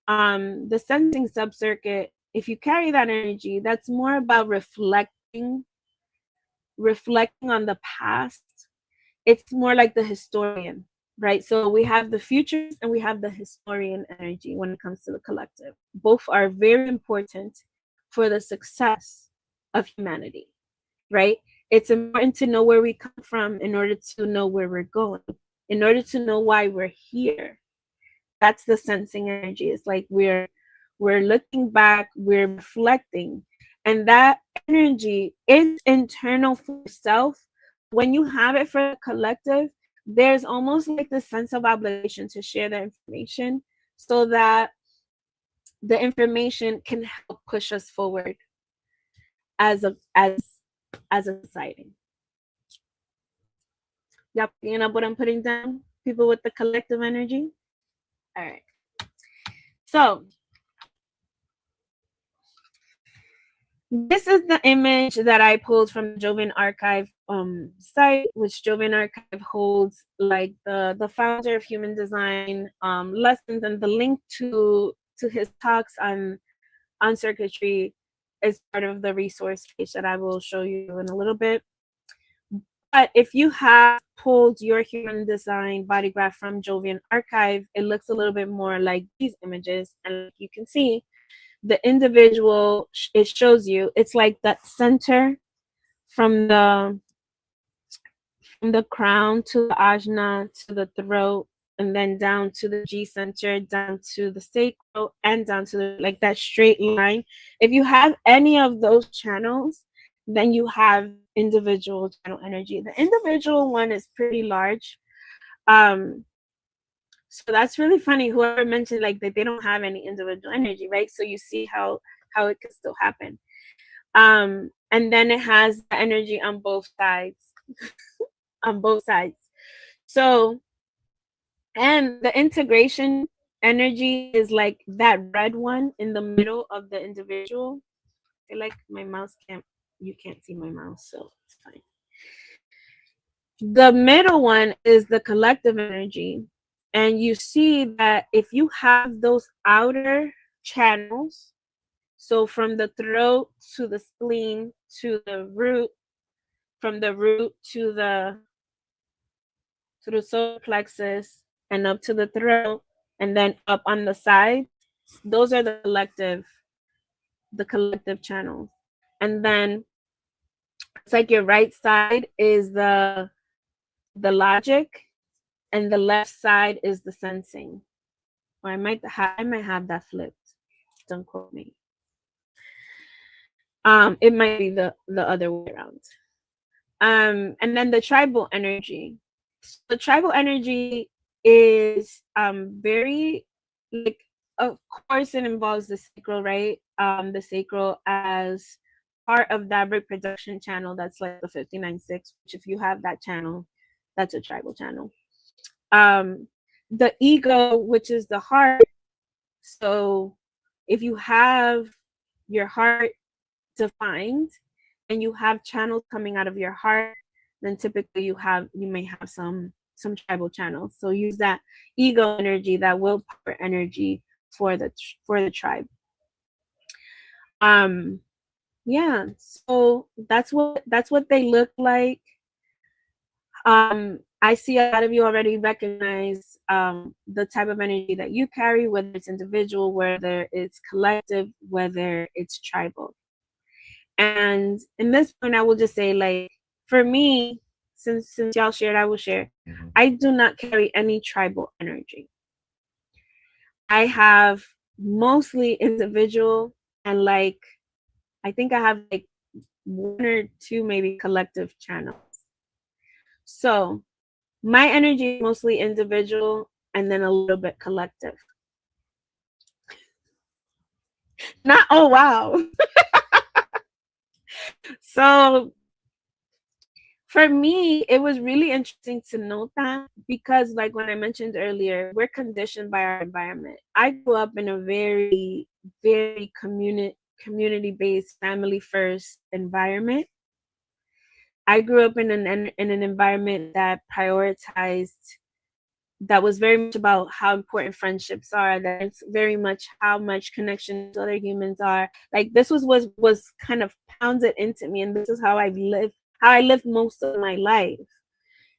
the sensing subcircuit, if you carry that energy, that's more about reflecting on the past. It's more like the historian, right? So we have the futures and we have the historian energy when it comes to the collective. Both are very important for the success of humanity, right? It's important to know where we come from in order to know where we're going, in order to know why we're here. That's the sensing energy. It's like we're looking back, we're reflecting, and that energy is internal for self. When you have it for the collective, there's almost like the sense of obligation to share the information so that the information can help push us forward as a society. Y'all picking up what I'm putting down? People with the collective energy? All right. So this is the image that I pulled from the Jovian Archive site, which Jovian Archive holds like the founder of Human Design lessons, and the link to his talks on circuitry is part of the resource page that I will show you in a little bit. But if you have pulled your Human Design body graph from Jovian Archive, it looks a little bit more like these images. And you can see the individual, it shows you, it's like that center from the crown to the ajna to the throat, and then down to the G center, down to the sacral, and down to the, like that straight line. If you have any of those channels, then you have individual channel energy. The individual one is pretty large. So that's really funny. Whoever mentioned like that they don't have any individual energy, right? So you see how it can still happen. And then it has the energy on both sides. On both sides. So, and the integration energy is like that red one in the middle of the individual. I feel like my mouse you can't see my mouse, so it's fine. The middle one is the collective energy. And you see that if you have those outer channels, so from the throat to the spleen to the root, from the root to the solar plexus and up to the throat, and then up on the side, those are the collective channels. And then it's like your right side is the logic, and the left side is the sensing. Or I might have that flipped. Don't quote me. It might be the other way around. And then the tribal energy. The tribal energy is very, like, of course it involves the sacral, right? The sacral as part of that reproduction channel, that's like the 59-6, which if you have that channel, that's a tribal channel. The ego, which is the heart. So if you have your heart defined and you have channels coming out of your heart, then typically you may have some tribal channels. So use that ego energy, that willpower energy for the tribe. Yeah, so that's what they look like. I see a lot of you already recognize the type of energy that you carry, whether it's individual, whether it's collective, whether it's tribal. And in this point, I will just say, like, for me, since y'all shared, I will share. I do not carry any tribal energy. I have mostly individual, and like, I think I have like 1 or 2 maybe collective channels. So my energy is mostly individual and then a little bit collective. Not, oh wow. So for me, it was really interesting to note that, because like when I mentioned earlier, we're conditioned by our environment. I grew up in a very, very community-based, family-first environment. I grew up in an environment that was very much about how important friendships are, that it's very much how much connection to other humans are. Like, this was kind of pounded into me, and this is how I lived most of my life.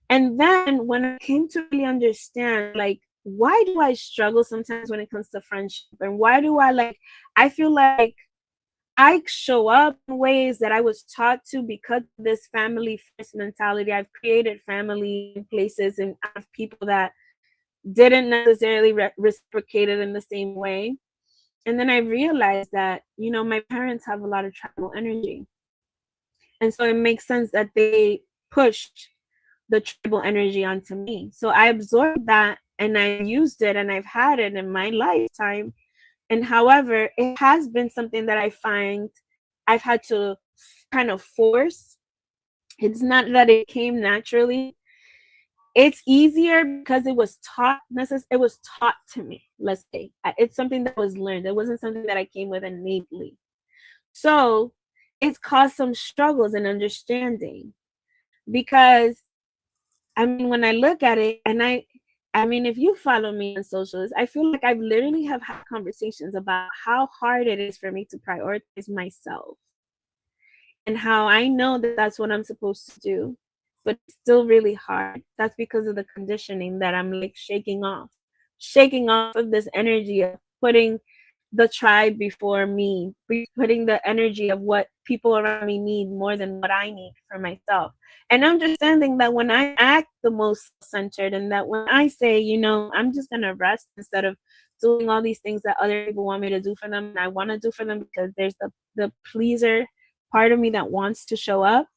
And then when I came to really understand, like, why do I struggle sometimes when it comes to friendship, and why do I feel like I show up in ways that I was taught to because of this family first mentality. I've created family places and out of people that didn't necessarily reciprocate it in the same way. And then I realized that, my parents have a lot of tribal energy. And so it makes sense that they pushed the tribal energy onto me. So I absorbed that and I used it, and I've had it in my lifetime. And however, it has been something that I find I've had to kind of force. It's not that it came naturally. It's easier because it was taught. It was taught to me. Let's say it's something that was learned. It wasn't something that I came with innately. So it's caused some struggles in understanding, because when I look at it, and if you follow me on socials, I feel like I've literally have had conversations about how hard it is for me to prioritize myself, and how I know that that's what I'm supposed to do, but it's still really hard. That's because of the conditioning that I'm like shaking off of this energy of putting the tribe before me, putting the energy of what people around me need more than what I need for myself. And understanding that when I act the most centered, and that when I say, you know, I'm just going to rest instead of doing all these things that other people want me to do for them, and I want to do for them because there's the pleaser part of me that wants to show up.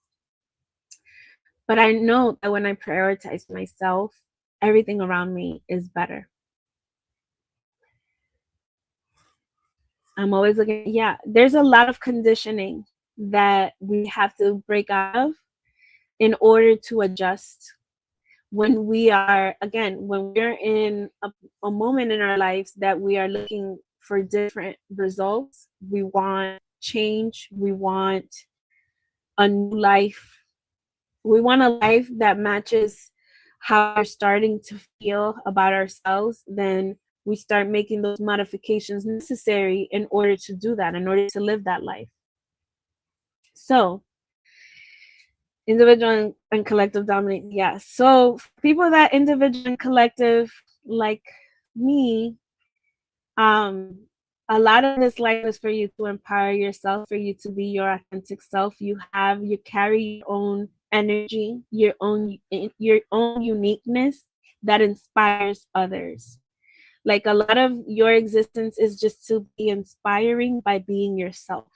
But I know that when I prioritize myself, everything around me is better. I'm always looking, yeah, there's a lot of conditioning that we have to break out of in order to adjust. When we are, again, when we're in a moment in our lives that we are looking for different results, we want change, we want a new life, we want a life that matches how we're starting to feel about ourselves, then we start making those modifications necessary in order to do that, in order to live that life. So, individual and collective dominate. Yeah. So, people that individual and collective like me, a lot of this life is for you to empower yourself, for you to be your authentic self. You carry your own energy, your own uniqueness that inspires others. Like, a lot of your existence is just to be inspiring by being yourself.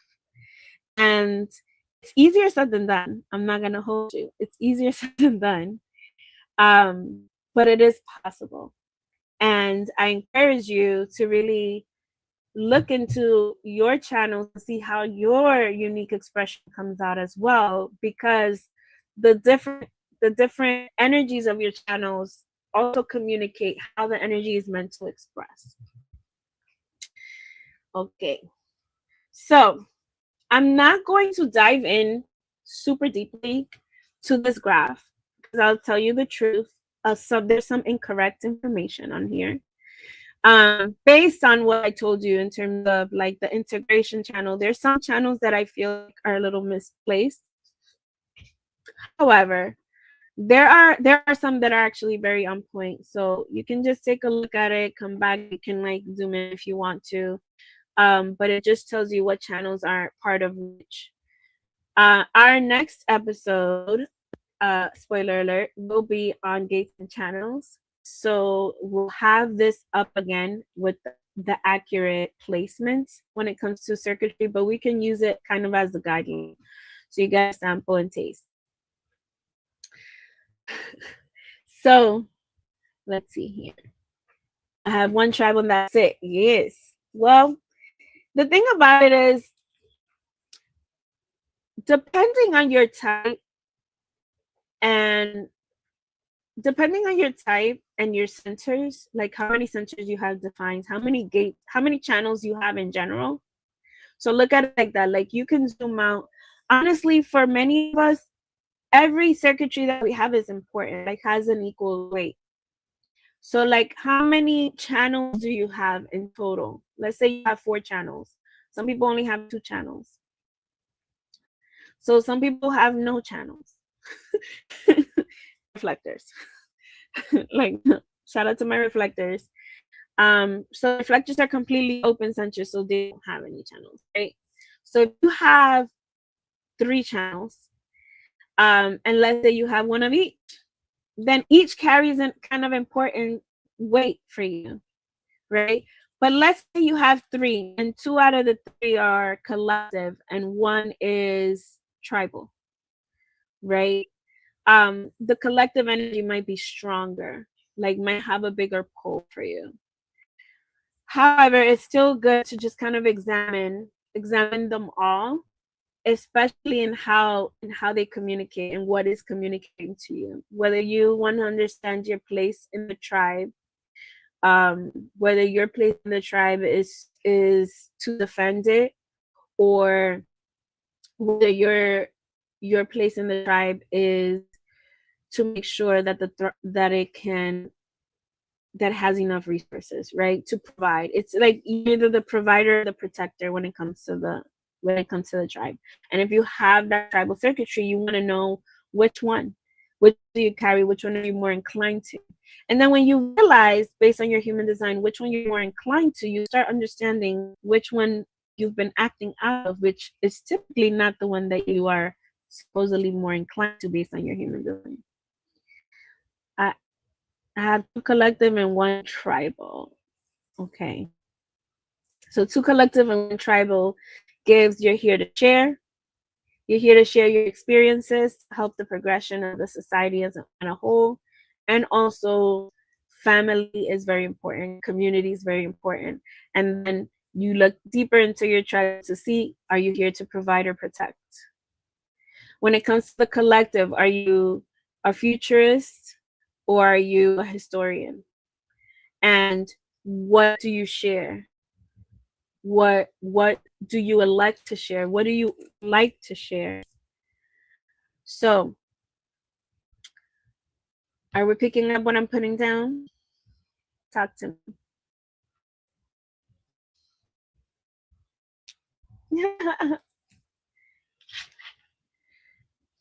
And it's easier said than done. I'm not going to hold you. It's easier said than done. But it is possible. And I encourage you to really look into your channels to see how your unique expression comes out as well, because the different energies of your channels also communicate how the energy is meant to express. Okay, so I'm not going to dive in super deeply to this graph, because I'll tell you the truth. There's some incorrect information on here. Based on what I told you in terms of like the integration channel, there's some channels that I feel like are a little misplaced. However, there are some that are actually very on point. So you can just take a look at it, come back, you can like zoom in if you want to. But it just tells you what channels are part of which. Our next episode, spoiler alert, will be on gates and channels. So we'll have this up again with the accurate placements when it comes to circuitry, but we can use it kind of as a guideline. So you get a sample and taste. So let's see here. I have one tribe and that's it. Yes. Well, the thing about it is, depending on your type and your centers, like how many centers you have defined, how many gates, how many channels you have in general. So look at it like that. Like, you can zoom out. Honestly, for many of us, every circuitry that we have is important, like has an equal weight. So like, how many channels do you have in total? Let's say you have 4 channels. Some people only have 2 channels. So some people have no channels. Reflectors. Like, shout out to my reflectors. So reflectors are completely open centers, so they don't have any channels, right? So if you have 3 channels, and let's say you have one of each, then each carries a kind of important weight for you, right? But let's say you have 3 and 2 out of the 3 are collective and 1 is tribal, right? The collective energy might be stronger, like might have a bigger pull for you. However, it's still good to just kind of examine them all, especially in how they communicate and what is communicating to you. Whether you want to understand your place in the tribe, whether your place in the tribe is to defend it, or whether your place in the tribe is to make sure that that has enough resources, right, to provide. It's like either the provider or the protector when it comes to the tribe. And if you have that tribal circuitry, you want to know which one do you carry, which one are you more inclined to. And then when you realize, based on your human design, which one you're more inclined to, you start understanding which one you've been acting out of, which is typically not the one that you are supposedly more inclined to based on your human design. I have 2 collective and 1 tribal. Okay. So 2 collective and 1 tribal gives you're here to share. You're here to share your experiences, help the progression of the society as a whole. And also, family is very important, community is very important. And then you look deeper into your tribe to see, are you here to provide or protect? When it comes to the collective, are you a futurist or are you a historian? And what do you share? What do you elect to share? What do you like to share? So, are we picking up what I'm putting down? Talk to me.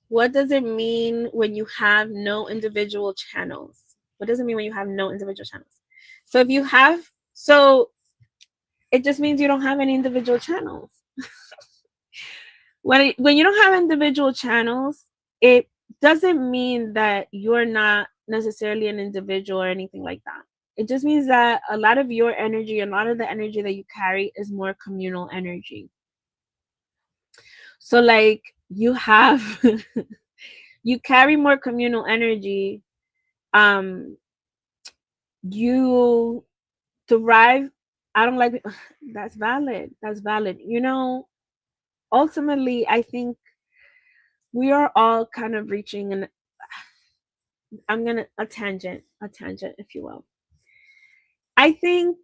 What does it mean when you have no individual channels? What does it mean when you have no individual channels? So if you have, so it just means you don't have any individual channels. When you don't have individual channels, it doesn't mean that you're not necessarily an individual or anything like that. It just means that a lot of your energy, a lot of the energy that you carry is more communal energy. So like you have, you carry more communal energy. You thrive. I don't like, that's valid. That's valid. You know, ultimately, I think we are all kind of reaching an, a tangent, if you will. I think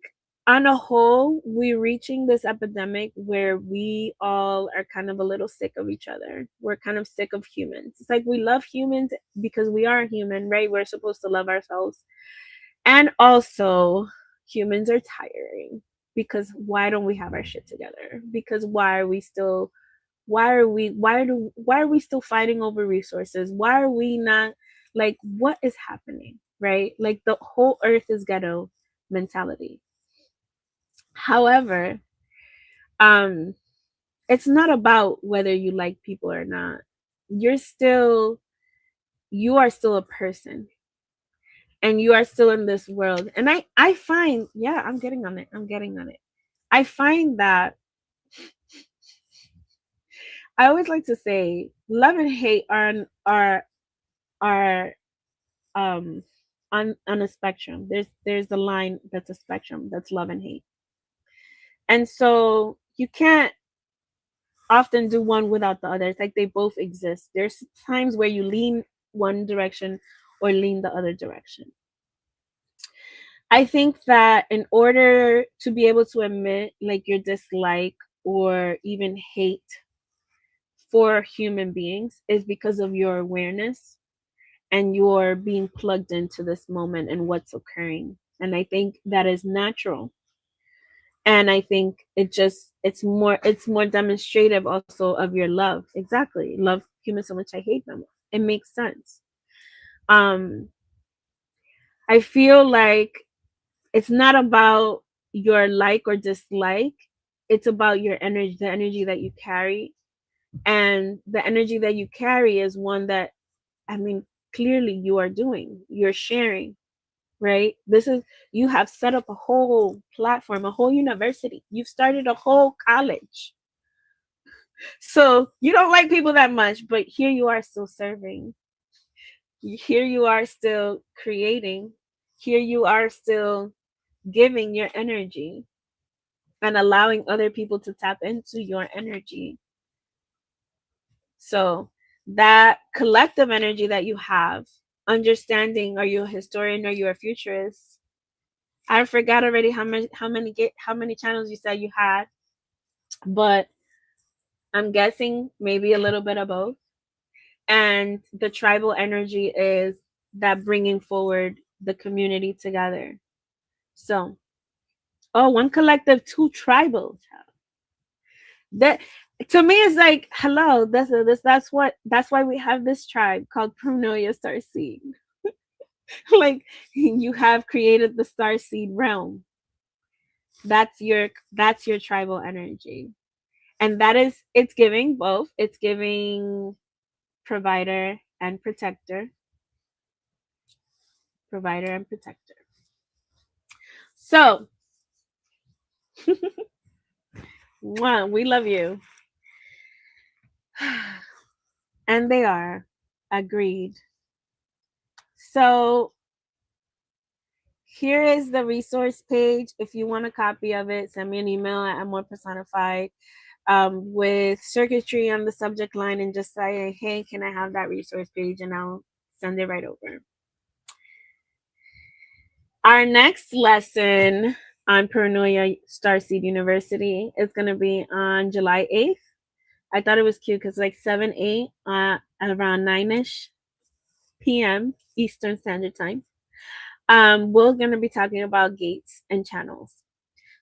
on a whole, we're reaching this epidemic where we all are kind of a little sick of each other. We're kind of sick of humans. It's like we love humans because we are human, right? We're supposed to love ourselves. And also, humans are tiring because why don't we have our shit together? Because why are we still fighting over resources? Why are we not, like, what is happening, right? Like the whole earth is ghetto mentality. However, it's not about whether you like people or not. You are still a person, and you are still in this world. And I find, yeah, I'm getting on it. I find that I always like to say love and hate are on a spectrum. There's a line that's a spectrum, that's love and hate. And so you can't often do one without the other. It's like they both exist. There's times where you lean one direction or lean the other direction. I think that in order to be able to admit like your dislike or even hate for human beings is because of your awareness and you're being plugged into this moment and what's occurring. And I think that is natural. And I think it's more demonstrative also of your love. Exactly. Love humans so much I hate them. It makes sense. I feel like it's not about your like or dislike. It's about your energy, the energy that you carry. And the energy that you carry is one that, I mean, clearly you're sharing, right? You have set up a whole platform, a whole university. You've started a whole college. So you don't like people that much, but here you are still serving. Here you are still creating. Here you are still giving your energy and allowing other people to tap into your energy. So that collective energy that you have, understanding, are you a historian or you're a futurist? I forgot already how many channels you said you had, but I'm guessing maybe a little bit of both. And the tribal energy is that bringing forward the community together. So, 1 collective, 2 tribal. That to me is like, hello, that's why we have this tribe called Pronoia Starseed. Like you have created the starseed realm. That's your tribal energy. And that is, it's giving both. It's giving provider and protector. Provider and protector. So, one, we love you. And they are agreed. So, here is the resource page. If you want a copy of it, send me an email at morepersonified with circuitry on the subject line and just say, hey, can I have that resource page? And I'll send it right over. Our next lesson on Pronoia Starseed University is going to be on July 8th. I thought it was cute because like 7-8 at around 9ish p.m. Eastern Standard Time. We're going to be talking about gates and channels.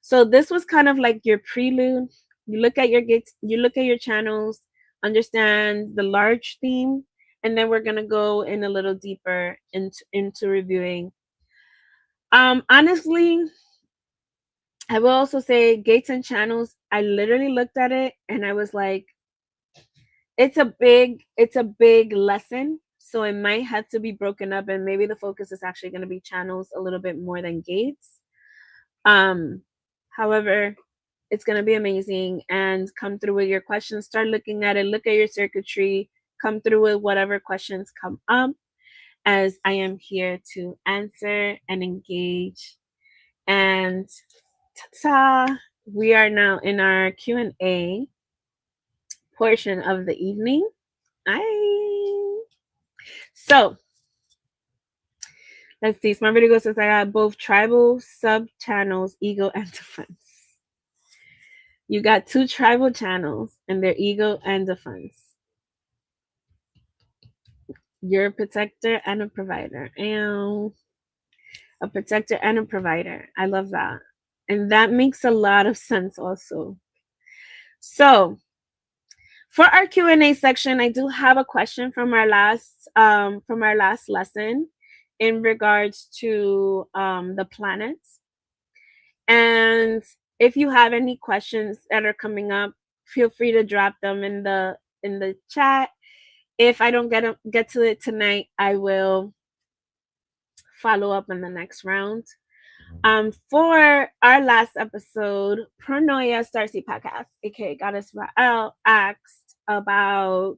So this was kind of like your prelude. You look at your gates, you look at your channels, understand the large theme, and then we're going to go in a little deeper into reviewing. Honestly, I will also say gates and channels, I literally looked at it and I was like, it's a big lesson. So it might have to be broken up, and maybe the focus is actually going to be channels a little bit more than gates. However, it's going to be amazing, and come through with your questions. Start looking at it, look at your circuitry, come through with whatever questions come up, as I am here to answer and engage. And ta-ta, we are now in our Q&A portion of the evening. So let's see. Smart Video says I got both tribal sub channels, ego and defense. You got 2 tribal channels and their ego and defense. You're a protector and a provider. And a protector and a provider. I love that. And that makes a lot of sense also. So for our Q&A section, I do have a question from our last lesson in regards to the planets. And if you have any questions that are coming up, feel free to drop them in the chat. If I don't get to it tonight, I will follow up in the next round. For our last episode, Pronoia Starseed Podcast, aka Goddess Rael, asked about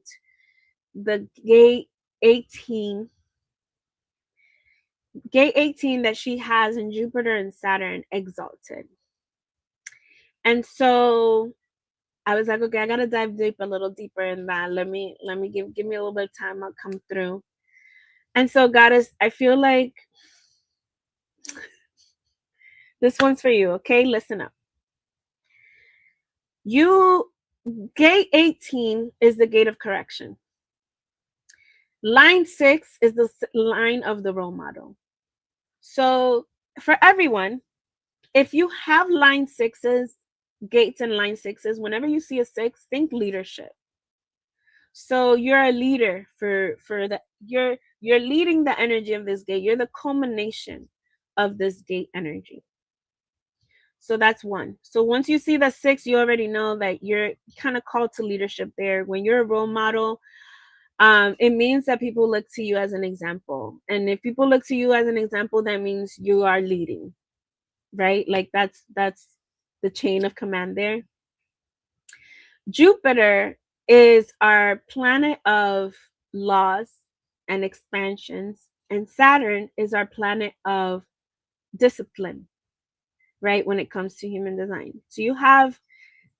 the gate 18 that she has in Jupiter and Saturn exalted. And so I was like, okay, I gotta dive a little deeper in that. Let me give me a little bit of time. I'll come through. And so, Goddess, I feel like this one's for you. Okay, listen up. Gate 18 is the gate of correction. Line 6 is the line of the role model. So for everyone, if you have line 6s, gates and line 6s, whenever you see a 6, think leadership. So you're a leader for you're leading the energy of this gate. You're the culmination of this gate energy. So that's one. So once you see the 6, you already know that you're kind of called to leadership there. When you're a role model, it means that people look to you as an example. And if people look to you as an example, that means you are leading, right? Like that's the chain of command there. Jupiter is our planet of laws and expansions, and Saturn is our planet of discipline, right? When it comes to human design. So you have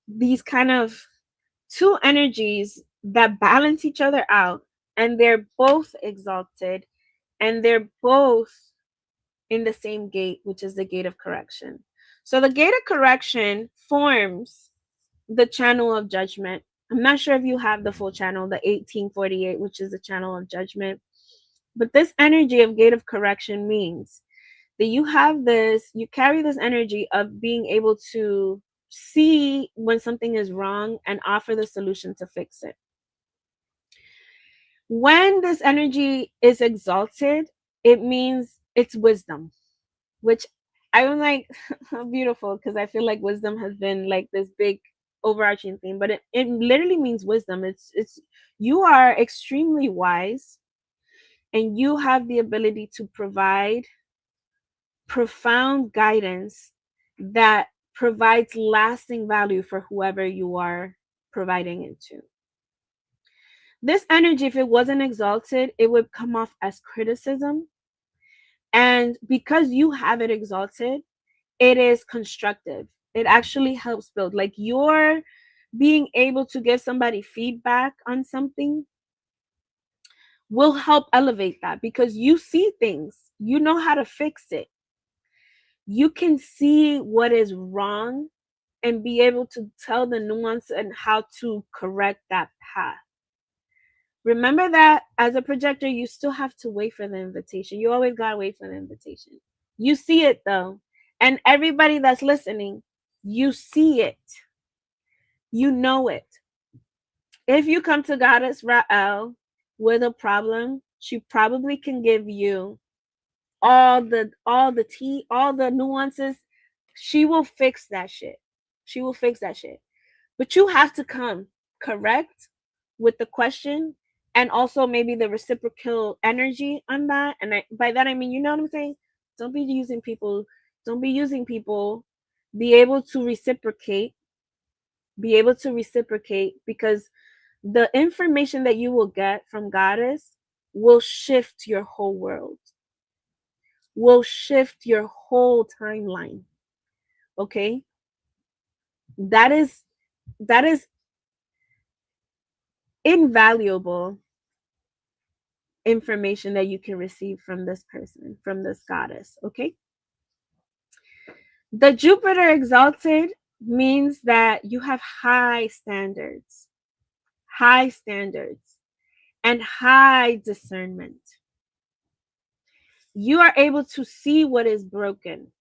these kind of 2 energies that balance each other out, and they're both exalted, and they're both in the same gate, which is the gate of correction. So the gate of correction forms the channel of judgment. I'm not sure if you have the full channel, the 1848, which is the channel of judgment. But this energy of gate of correction means that you carry this energy of being able to see when something is wrong and offer the solution to fix it. When this energy is exalted, it means it's wisdom, which I was like, beautiful, because I feel like wisdom has been like this big overarching theme, but it literally means wisdom. It's you are extremely wise, and you have the ability to provide profound guidance that provides lasting value for whoever you are providing it to. This energy, if it wasn't exalted, it would come off as criticism. And because you have it exalted, it is constructive. It actually helps build. Like, you're being able to give somebody feedback on something will help elevate that, because you see things, you know how to fix it. You can see what is wrong and be able to tell the nuance and how to correct that path. Remember that as a projector, you still have to wait for the invitation. You always got to wait for the invitation. You see it though. And everybody that's listening, you see it. You know it. If you come to Goddess Ra'el with a problem, she probably can give you all the tea, all the nuances. She will fix that shit. She will fix that shit. But you have to come correct with the question, and also maybe the reciprocal energy on that. And by that I mean, you know what I'm saying? Don't be using people. Be able to reciprocate. Because the information that you will get from Goddess will shift your whole world. Will shift your whole timeline. Okay? That is invaluable information that you can receive from this person, from this goddess. Okay? The Jupiter exalted means that you have high standards, and high discernment. You are able to see what is broken.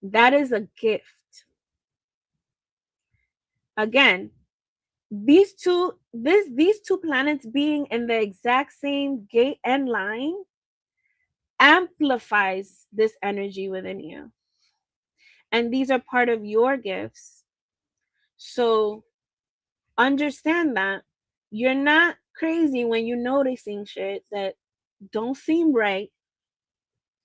That is a gift. Again, these two planets being in the exact same gate and line amplifies this energy within you. And these are part of your gifts. So understand that you're not crazy when you're noticing shit that don't seem right.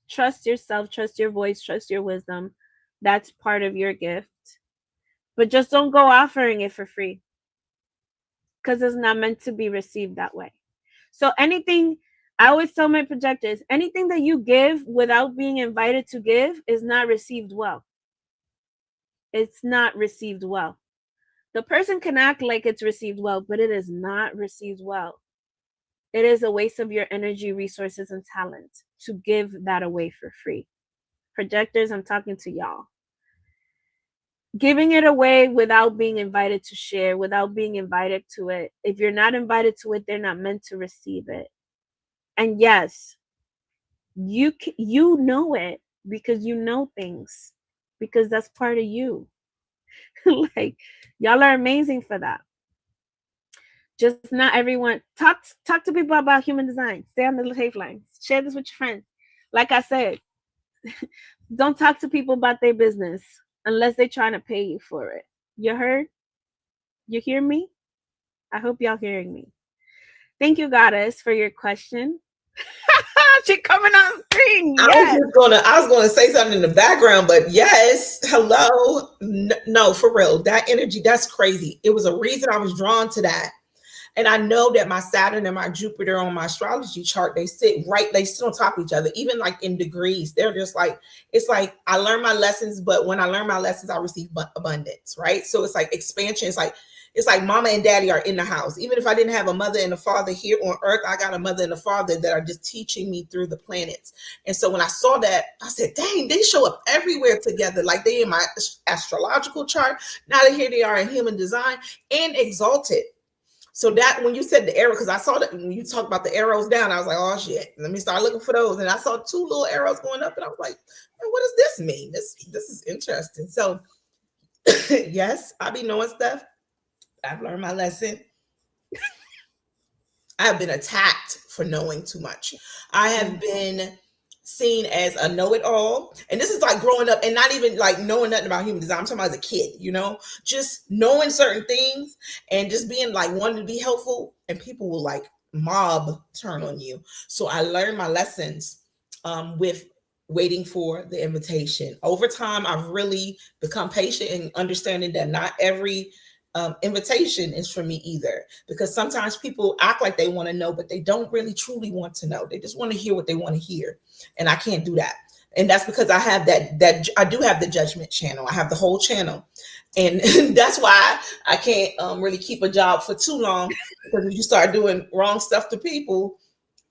Trust yourself, trust your voice, trust your wisdom. That's part of your gift. But just don't go offering it for free, because it's not meant to be received that way. So anything, I always tell my projectors, anything that you give without being invited to give is not received well. It's not received well. The person can act like it's received well, but it is not received well. It is a waste of your energy, resources, and talent to give that away for free. Projectors, I'm talking to y'all. Giving it away without being invited to share, without being invited to it. If you're not invited to it, they're not meant to receive it. And yes, you know it because you know things, because that's part of you. Like, y'all are amazing for that. Just not everyone. Talk to people about human design. Stay on the safe line. Share this with your friends. Like I said, don't talk to people about their business unless they're trying to pay you for it. You heard? You hear me? I hope y'all hearing me. Thank you, Goddess, for your question. She coming on screen. Yes. I was gonna say something in the background, but yes, hello. No, for real. That energy, that's crazy. It was a reason I was drawn to that. And I know that my Saturn and my Jupiter on my astrology chart, they sit on top of each other, even like in degrees. They're just like, it's like I learn my lessons, but when I learn my lessons, I receive abundance, right? So it's like expansion. It's like mama and daddy are in the house. Even if I didn't have a mother and a father here on earth, I got a mother and a father that are just teaching me through the planets. And so when I saw that, I said, dang, they show up everywhere together. Like they in my astrological chart. Now that here they are in human design and exalted. So that when you said the arrow, because I saw that when you talked about the arrows down, I was like, oh shit, let me start looking for those. And I saw two little arrows going up and I was like, what does this mean? This is interesting. So yes, I be knowing stuff. I've learned my lesson. I have been attacked for knowing too much. I have been seen as a know-it-all, and this is like growing up and not even like knowing nothing about human design. I'm talking about as a kid, just knowing certain things and just being like wanting to be helpful, and people will like mob turn on you. So I learned my lessons with waiting for the invitation. Over time, I've really become patient and understanding that not every invitation is for me either, because sometimes people act like they want to know, but they don't really truly want to know. They just want to hear what they want to hear, and I can't do that. And that's because I have that I do have the judgment channel. I have the whole channel, and that's why I can't really keep a job for too long, because if you start doing wrong stuff to people,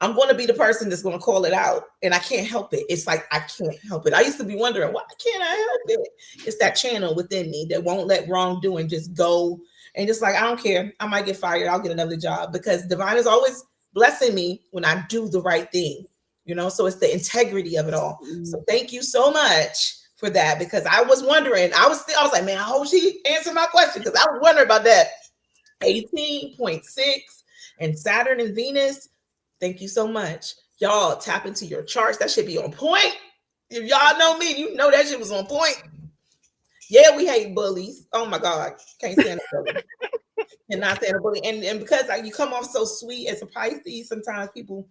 I'm going to be the person that's going to call it out, and I can't help it. It's like I can't help it. I used to be wondering, why can't I help it? It's that channel within me that won't let wrongdoing just go, and just like, I don't care. I might get fired. I'll get another job, because divine is always blessing me when I do the right thing, so it's the integrity of it all. So thank you so much for that, because I was wondering, I was like, man, I hope she answered my question, because I was wondering about that 18.6 and Saturn and Venus. Thank you so much. Y'all tap into your charts. That should be on point. If y'all know me, you know that shit was on point. Yeah, we hate bullies. Oh my God. Can't stand a bully. Cannot stand a bully. And because you come off so sweet as a Pisces, sometimes people,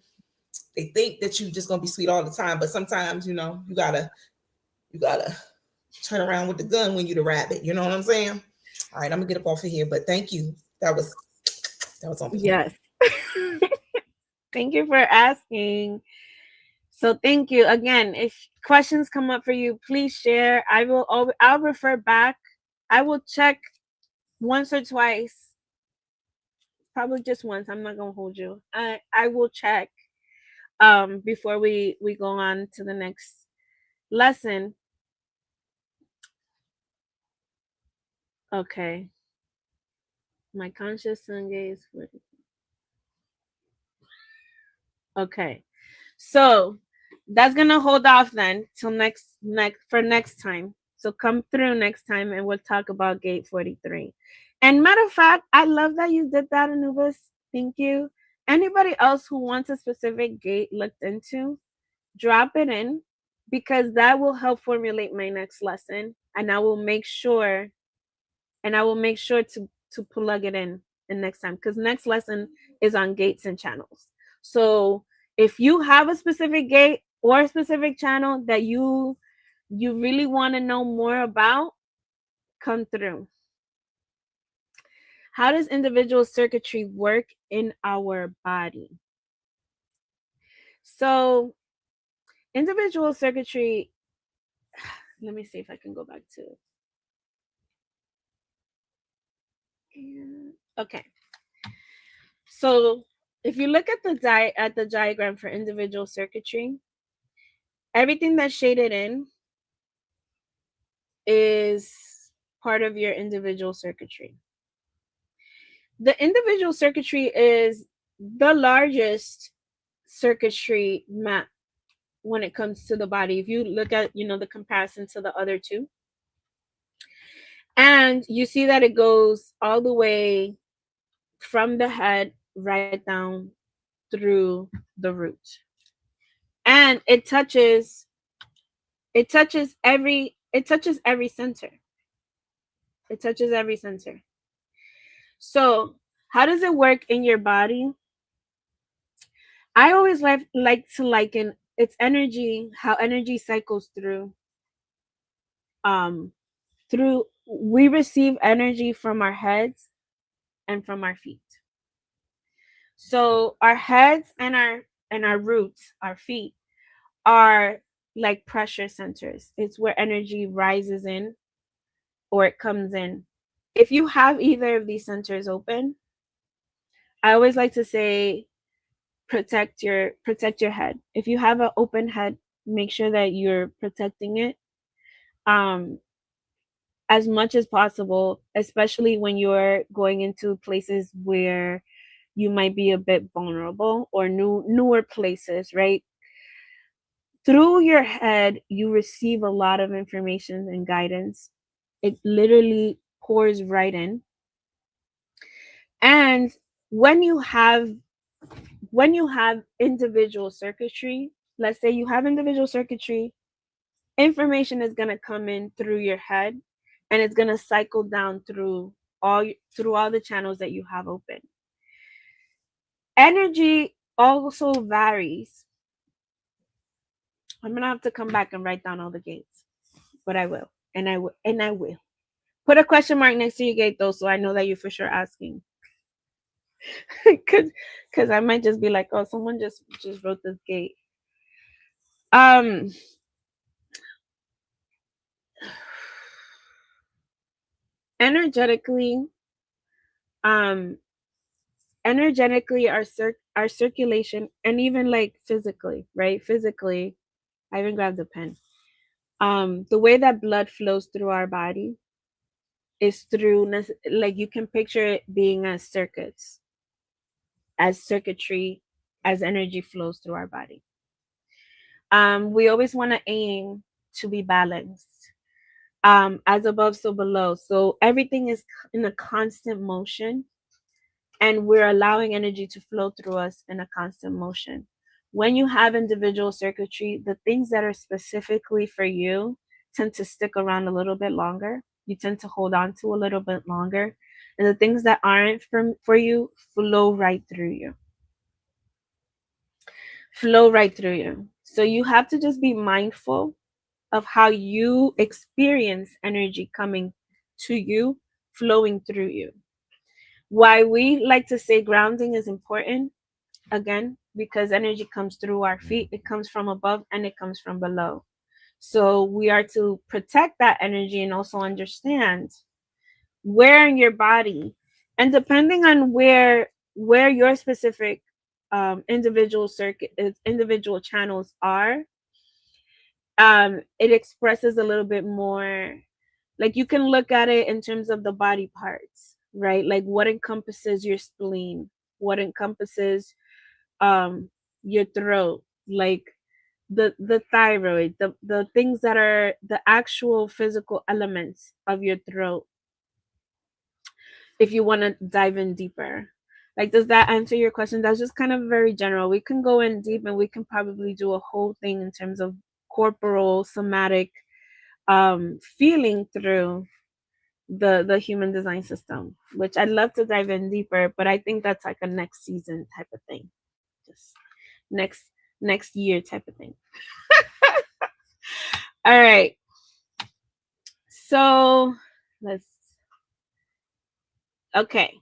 they think that you just gonna be sweet all the time. But sometimes, you gotta turn around with the gun when you're the rabbit. You know what I'm saying? All right, I'm gonna get up off of here. But thank you. That was on point. Yes. Thank you for asking. So thank you again. If questions come up for you, please share. I'll refer back. I will check once or twice. Probably just once. I'm not gonna hold you. I will check before we go on to the next lesson. Okay. My conscious sun gaze. Okay. So that's gonna hold off then till next time. So come through next time and we'll talk about gate 43. And matter of fact, I love that you did that, Anubis. Thank you. Anybody else who wants a specific gate looked into, drop it in, because that will help formulate my next lesson. And I will make sure to plug it in the next time, because next lesson is on gates and channels. So if you have a specific gate or a specific channel that you really want to know more about, come through. How does individual circuitry work in our body? So individual circuitry, let me see if I can go back to it. Okay. So if you look at the diagram for individual circuitry, everything that's shaded in is part of your individual circuitry. The individual circuitry is the largest circuitry map when it comes to the body. If you look at, the comparison to the other two, and you see that it goes all the way from the head right down through the root, and it touches every center. It touches every center. So how does it work in your body? I always like to liken its energy, how energy cycles through. We receive energy from our heads and from our feet. So our heads and our roots, our feet, are like pressure centers. It's where energy rises in or it comes in. If you have either of these centers open, I always like to say protect your head. If you have an open head, make sure that you're protecting it as much as possible, especially when you're going into places where you might be a bit vulnerable, or newer places, right? Through your head, you receive a lot of information and guidance. It literally pours right in. And when you have when you have individual circuitry, let's say you have individual circuitry, information is going to come in through your head, and it's going to cycle down through all the channels that you have open. Energy also varies. I'm going to have to come back and write down all the gates, but I will. And I will. Put a question mark next to your gate, though, so I know that you're for sure asking. Because I might just be like, oh, someone just wrote this gate. Energetically, our circulation, and even like physically, right? Physically, I even grabbed a pen. The way that blood flows through our body is through, like, you can picture it being as circuits, as circuitry, as energy flows through our body. We always want to aim to be balanced, as above, so below. So everything is in a constant motion, and we're allowing energy to flow through us in a constant motion. When you have individual circuitry, the things that are specifically for you tend to stick around a little bit longer. You tend to hold on to a little bit longer. And the things that aren't for you flow right through you. Flow right through you. So you have to just be mindful of how you experience energy coming to you, flowing through you. Why we like to say grounding is important, again, because energy comes through our feet. It comes from above and it comes from below. So we are to protect that energy and also understand where in your body, and depending on where your specific individual channels are, it expresses a little bit more. Like, you can look at it in terms of the body parts, right? Like, what encompasses your spleen, what encompasses your throat, like the thyroid, the things that are the actual physical elements of your throat, if you want to dive in deeper. Like, does that answer your question? That's just kind of very general. We can go in deep, and we can probably do a whole thing in terms of corporal somatic feeling through the human design system, which I'd love to dive in deeper, but I think that's like a next season type of thing, just next year type of thing. All right, so okay,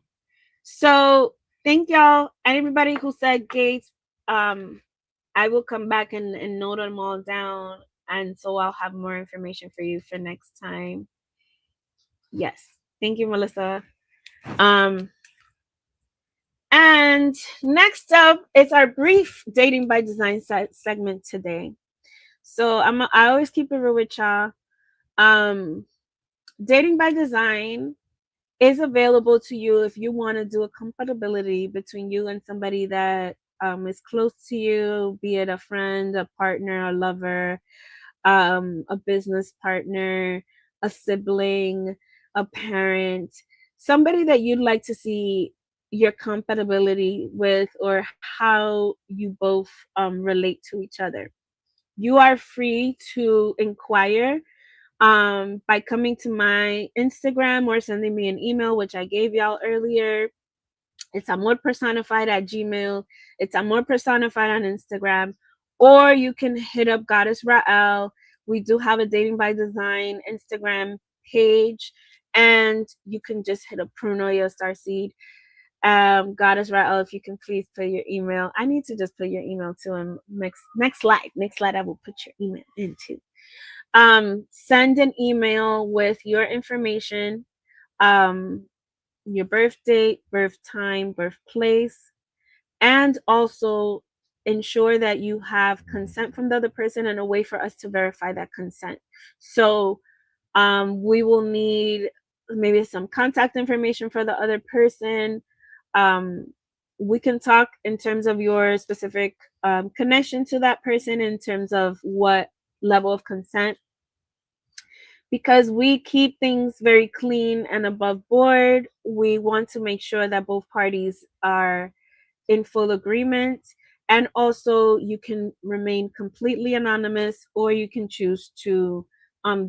so thank y'all and everybody who said gates. I will come back and note them all down, and so I'll have more information for you for next time. Yes, thank you, Melissa. And next up is our brief dating by design segment today. So I always keep it real with y'all. Dating by design is available to you if you want to do a compatibility between you and somebody that is close to you, be it a friend, a partner, a lover, a business partner, a sibling, a parent, somebody that you'd like to see your compatibility with, or how you both relate to each other. You are free to inquire by coming to my Instagram or sending me an email, which I gave y'all earlier. It's amorpersonified@gmail. It's amorpersonified on Instagram. Or you can hit up Goddess Rael. We do have a Dating by Design Instagram page. And you can just hit up Pronoia Starseed. Goddess Rael, if you can please put your email. I need to just put your email too. And next slide. Next slide, I will put your email into. Send an email with your information, your birth date, birth time, birthplace, and also ensure that you have consent from the other person and a way for us to verify that consent. So we will need maybe some contact information for the other person. We can talk in terms of your specific connection to that person, in terms of what level of consent, because we keep things very clean and above board. We want to make sure that both parties are in full agreement. And also you can remain completely anonymous, or you can choose to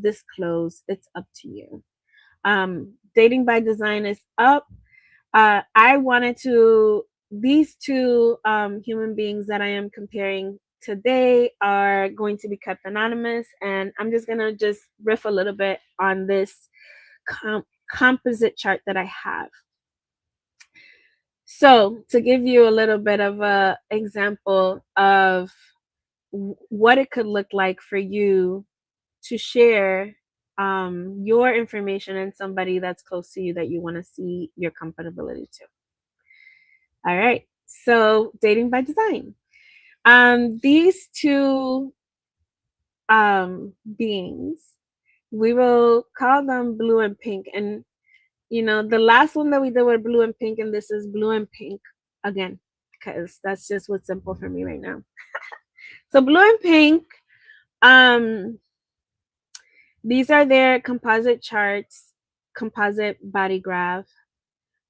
disclose. It's up to you. Dating by Design is up. I wanted to, these two human beings that I am comparing today are going to be kept anonymous, and I'm just going to just riff a little bit on this composite chart that I have. So to give you a little bit of a example of what it could look like for you to share your information and somebody that's close to you that you want to see your compatibility to. All right. So Dating by Design. These two beings, we will call them blue and pink. And you know, the last one that we did were blue and pink, and this is blue and pink again, because that's just what's simple for me right now. So blue and pink, these are their composite charts, composite body graph.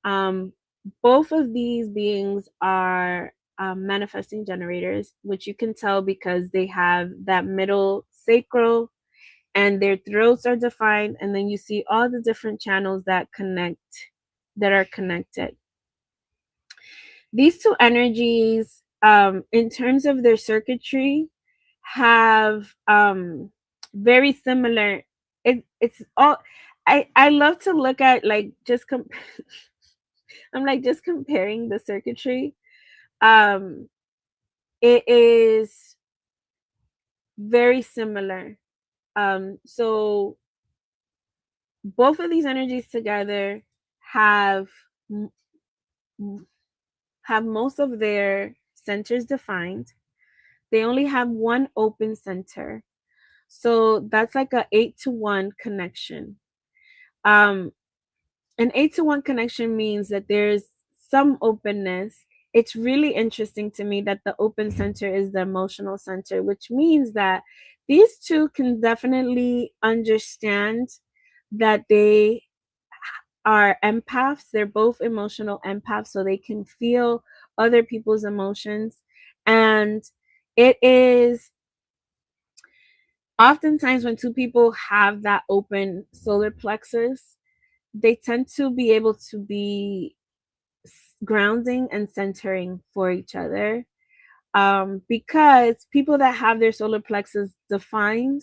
Both of these beings are manifesting generators, which you can tell because they have that middle sacral and their throats are defined, and then you see all the different channels that are connected. These two energies, in terms of their circuitry, have very similar. It's all. I love to look at, like, just I'm like just comparing the circuitry. It is very similar. So both of these energies together have most of their centers defined. They only have one open center. So that's like a 8-to-1 connection. An 8-to-1 connection means that there's some openness. It's really interesting to me that the open center is the emotional center, which means that these two can definitely understand that they are empaths. They're both emotional empaths, so they can feel other people's emotions. And it is oftentimes when two people have that open solar plexus, they tend to be able to be grounding and centering for each other, because people that have their solar plexus defined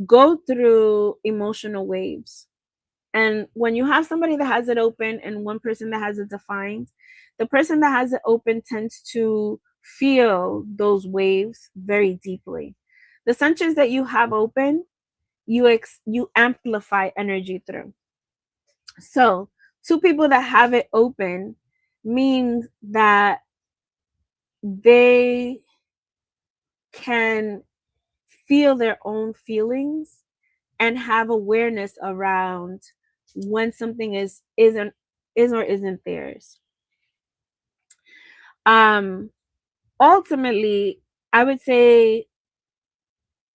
go through emotional waves. And when you have somebody that has it open and one person that has it defined, the person that has it open tends to feel those waves very deeply. The centers that you have open, you amplify energy through. So two people that have it open means that they can feel their own feelings and have awareness around when something is or isn't theirs. Ultimately, I would say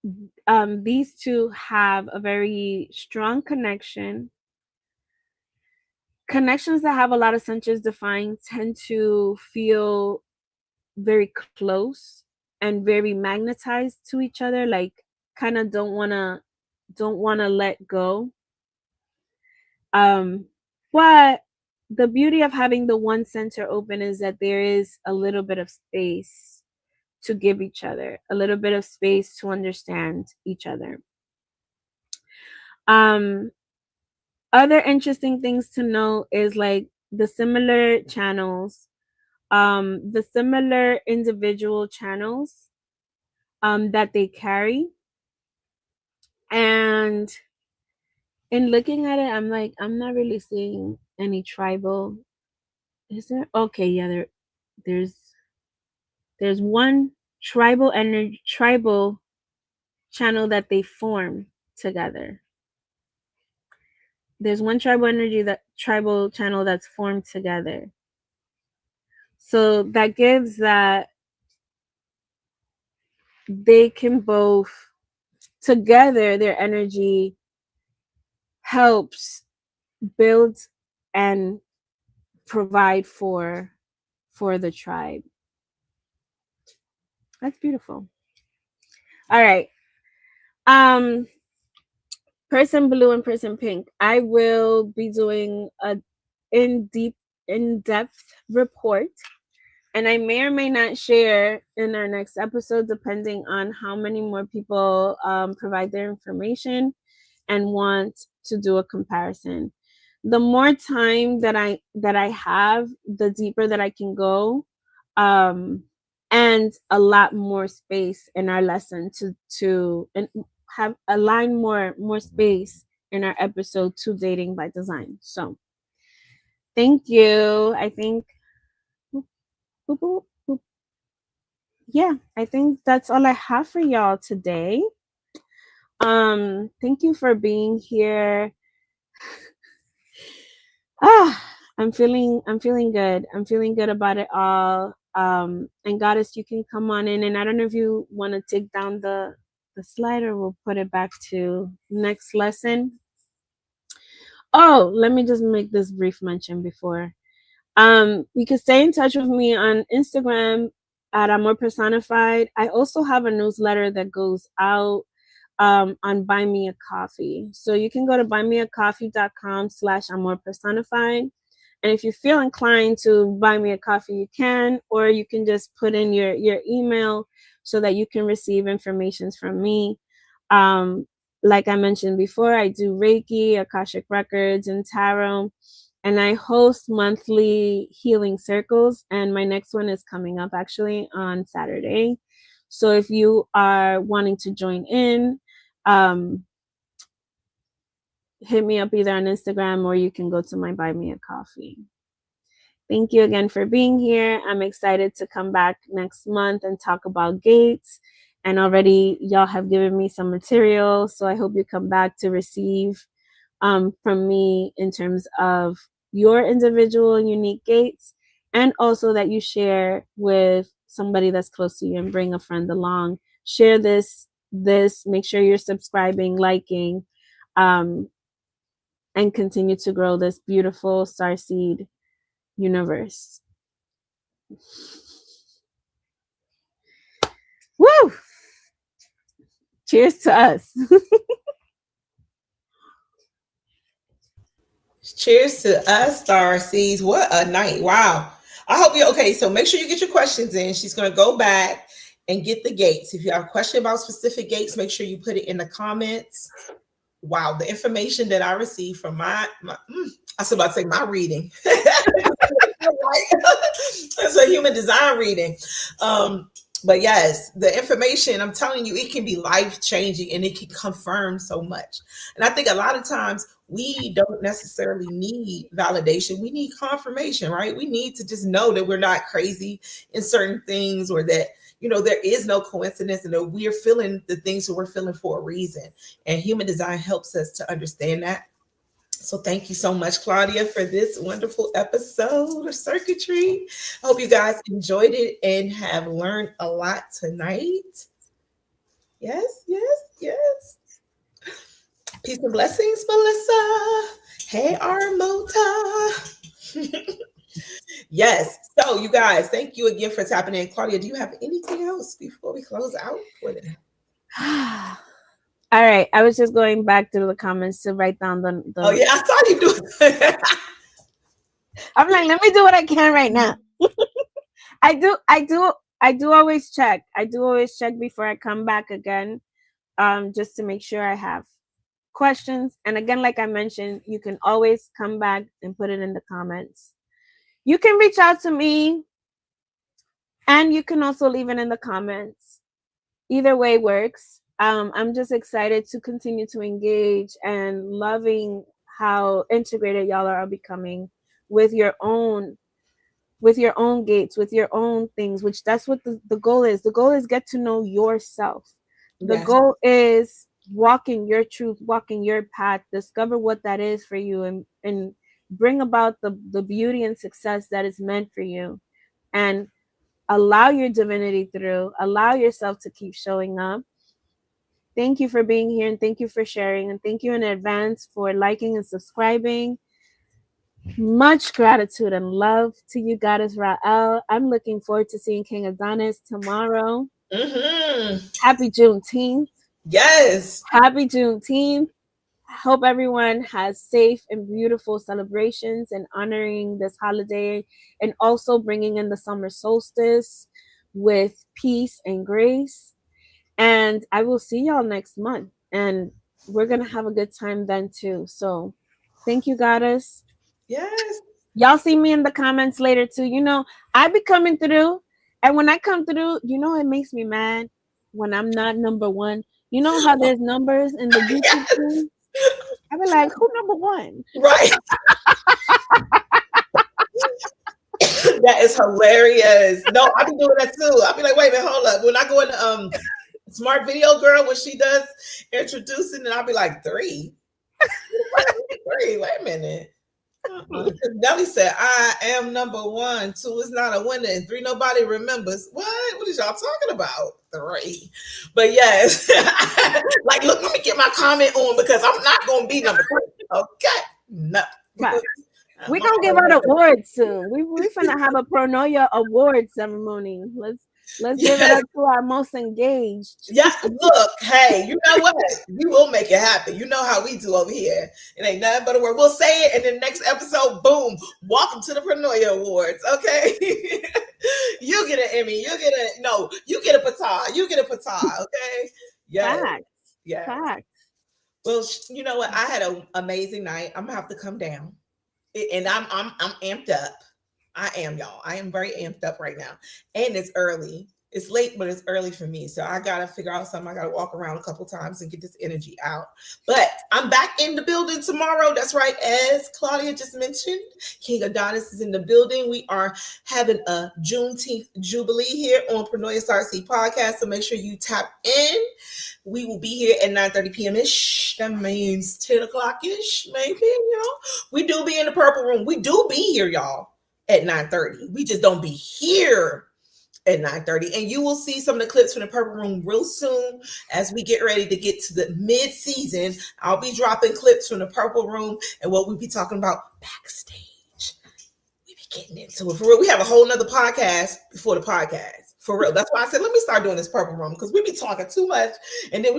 these two have a very strong connection. Connections that have a lot of centers defined tend to feel very close and very magnetized to each other, like kind of don't want to let go. But the beauty of having the one center open is that there is a little bit of space to give each other, a little bit of space to understand each other. Other interesting things to know is like the similar channels, the similar individual channels that they carry. And in looking at it, I'm like, I'm not really seeing any tribal. Is there? Okay, yeah, there's one tribal channel that they form together. There's one tribal channel that's formed together. So that gives that they can both together, their energy helps build and provide for for the tribe. That's beautiful. All right. Person blue and person pink. I will be doing a in-depth report, and I may or may not share in our next episode, depending on how many more people provide their information and want to do a comparison. The more time that I have, the deeper that I can go, and a lot more space in our lesson to and have align more space in our episode to dating by design. So thank you. I think yeah, I think that's all I have for y'all today. Thank you for being here. I'm feeling good. I'm feeling good about it all. And Goddess, you can come on in, and I don't know if you want to take down the slider. We'll put it back to next lesson. Oh, let me just make this brief mention before. You can stay in touch with me on Instagram at Amor Personified. I also have a newsletter that goes out on Buy Me a Coffee. So you can go to buymeacoffee.com/Amor Personified. And if you feel inclined to buy me a coffee, you can, or you can just put in your email so that you can receive information from me. Like I mentioned before, I do Reiki, Akashic Records, and Tarot, and I host monthly healing circles. And my next one is coming up actually on Saturday. So if you are wanting to join in, hit me up either on Instagram, or you can go to my Buy Me a Coffee. Thank you again for being here. I'm excited to come back next month and talk about gates. And already y'all have given me some material, so I hope you come back to receive from me in terms of your individual and unique gates, and also that you share with somebody that's close to you and bring a friend along. Share this, make sure you're subscribing, liking, and continue to grow this beautiful starseed universe. Woo! Cheers to us. Cheers to us, Starseeds. What a night. Wow. I hope you're okay. So make sure you get your questions in. She's going to go back and get the gates. If you have a question about specific gates, make sure you put it in the comments. Wow. The information that I received from I was about to say my reading. It's a human design reading. But yes, the information, I'm telling you, it can be life-changing and it can confirm so much. And I think a lot of times we don't necessarily need validation. We need confirmation, right? We need to just know that we're not crazy in certain things, or that, you know, there is no coincidence, and that we're feeling the things that we're feeling for a reason. And human design helps us to understand that. So thank you so much, Claudia, for this wonderful episode of Circuitry. I hope you guys enjoyed it and have learned a lot tonight. Yes, yes, yes. Peace and blessings, Melissa. Hey, Armota. Yes. So you guys, thank you again for tapping in. Claudia, do you have anything else before we close out for the All right. I was just going back to the comments to write down the Oh yeah, I saw you do it. I'm like, let me do what I can right now. I do always check. I do always check before I come back again, just to make sure I have questions. And again, like I mentioned, you can always come back and put it in the comments. You can reach out to me, and you can also leave it in the comments. Either way works. I'm just excited to continue to engage and loving how integrated y'all are becoming with your own gates, with your own things, which that's what the goal is. The goal is get to know yourself. The goal is walking your truth, walking your path, discover what that is for you, and bring about the beauty and success that is meant for you, and allow your divinity through, allow yourself to keep showing up. Thank you for being here, and thank you for sharing, and thank you in advance for liking and subscribing. Much gratitude and love to you, Goddess Rael. I'm looking forward to seeing King Adonis tomorrow. Happy Juneteenth. Yes. Happy Juneteenth. I hope everyone has safe and beautiful celebrations and honoring this holiday, and also bringing in the summer solstice with peace and grace. And I will see y'all next month. And we're going to have a good time then too. So thank you, Goddess. Yes. Y'all see me in the comments later too. You know, I be coming through. And when I come through, you know, it makes me mad when I'm not number one. You know how there's numbers in the YouTube thing? I be like, who number one? Right. That is hilarious. No, I be doing that too. I be like, wait a minute, hold up. When I go into Smart Video Girl, when she does introducing, and I'll be like, 3. 3. Wait a minute. Nelly said, I am number 1. 2 is not a winner, and 3 nobody remembers. What is y'all talking about? 3. But yes, like, look, let me get my comment on, because I'm not gonna be number 3. Okay, no. Right. We're gonna give out awards soon. We finna have a Pronoia award ceremony. Let's give it up to our most engaged. Yeah, look, hey, you know what? We will make it happen. You know how we do over here. It ain't nothing but a word. We'll say it, and then the next episode, boom, welcome to the Pronoia Awards, okay? You get an Emmy. You get a patah. You get a patah, okay? Yeah. Facts. Yeah. Facts. Well, you know what? I had an amazing night. I'm gonna have to come down. And I'm amped up. I am, y'all. I am very amped up right now. And it's early. It's late, but it's early for me. So I got to figure out something. I got to walk around a couple times and get this energy out. But I'm back in the building tomorrow. That's right. As Claudia just mentioned, King Adonis is in the building. We are having a Juneteenth Jubilee here on Pronoia Starseed Podcast. So make sure you tap in. We will be here at 9:30 p.m.-ish. That means 10 o'clock-ish, maybe, We do be in the purple room. We do be here, y'all, at 9:30. We just don't be here at 9:30. And you will see some of the clips from the purple room real soon as we get ready to get to the mid-season. I'll be dropping clips from the purple room and what we'll be talking about backstage. We be getting into it. For real, we have a whole nother podcast before the podcast. For real. That's why I said, let me start doing this purple room, because we be talking too much and then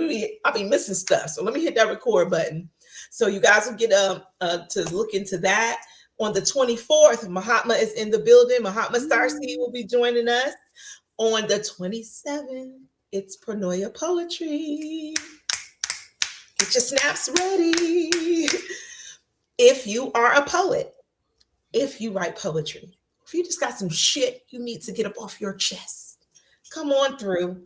I'll be missing stuff. So let me hit that record button. So you guys will get to look into that. On the 24th, Mahatma is in the building. Mahatma Starseed will be joining us. On the 27th, it's Pronoia Poetry. Get your snaps ready. If you are a poet, if you write poetry, if you just got some shit you need to get up off your chest, come on through.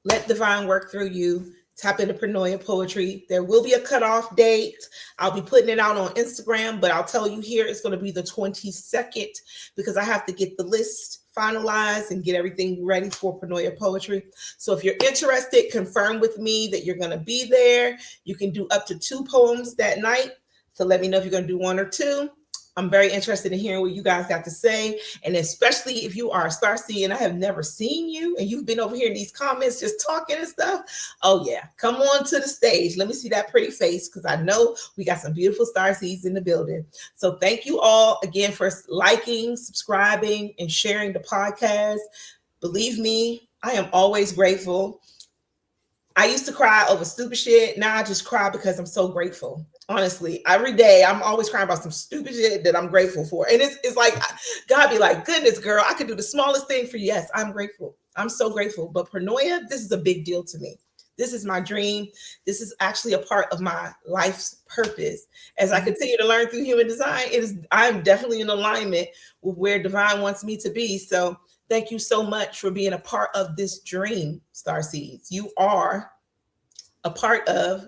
Let divine work through you. Tap into Pronoia Poetry. There will be a cutoff date. I'll be putting it out on Instagram, but I'll tell you here, it's going to be the 22nd, because I have to get the list finalized and get everything ready for Pronoia Poetry. So if you're interested, confirm with me that you're going to be there. You can do up to 2 poems that night. So let me know if you're going to do 1 or 2. I'm very interested in hearing what you guys got to say. And especially if you are a Starseed and I have never seen you and you've been over here in these comments just talking and stuff. Oh yeah, come on to the stage. Let me see that pretty face, because I know we got some beautiful Starseeds in the building. So thank you all again for liking, subscribing, and sharing the podcast. Believe me, I am always grateful. I used to cry over stupid shit. Now I just cry because I'm so grateful. Honestly, every day I'm always crying about some stupid shit that I'm grateful for. And it's like, God be like, goodness, girl, I could do the smallest thing for you. Yes, I'm grateful. I'm so grateful. But Pronoia, this is a big deal to me. This is my dream. This is actually a part of my life's purpose. As I continue to learn through human design, I'm definitely in alignment with where divine wants me to be. So thank you so much for being a part of this dream, Starseeds. You are a part of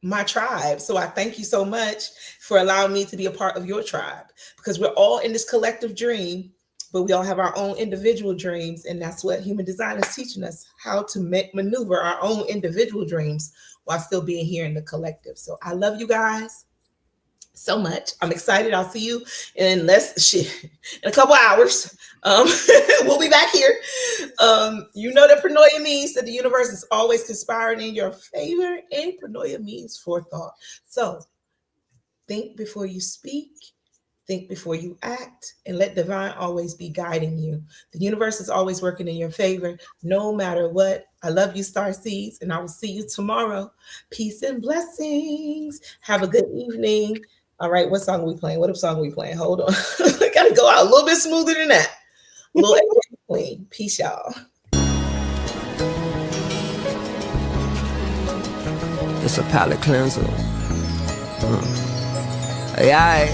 my tribe. So I thank you so much for allowing me to be a part of your tribe, because we're all in this collective dream, but we all have our own individual dreams. And that's what human design is teaching us, how to maneuver our own individual dreams while still being here in the collective. So I love you guys so much. I'm excited. I'll see you in a couple hours. We'll be back here. You know that Pronoia means that the universe is always conspiring in your favor, and Pronoia means forethought. So think before you speak, Think before you act, and let divine always be guiding you. The universe is always working in your favor, no matter what. I love you, Starseeds, and I will see you tomorrow. Peace and blessings. Have a good evening. All right, what song are we playing? What song are we playing? Hold on. I got to go out a little bit smoother than that. A little clean. Peace, y'all. It's a palate cleanser. Hey,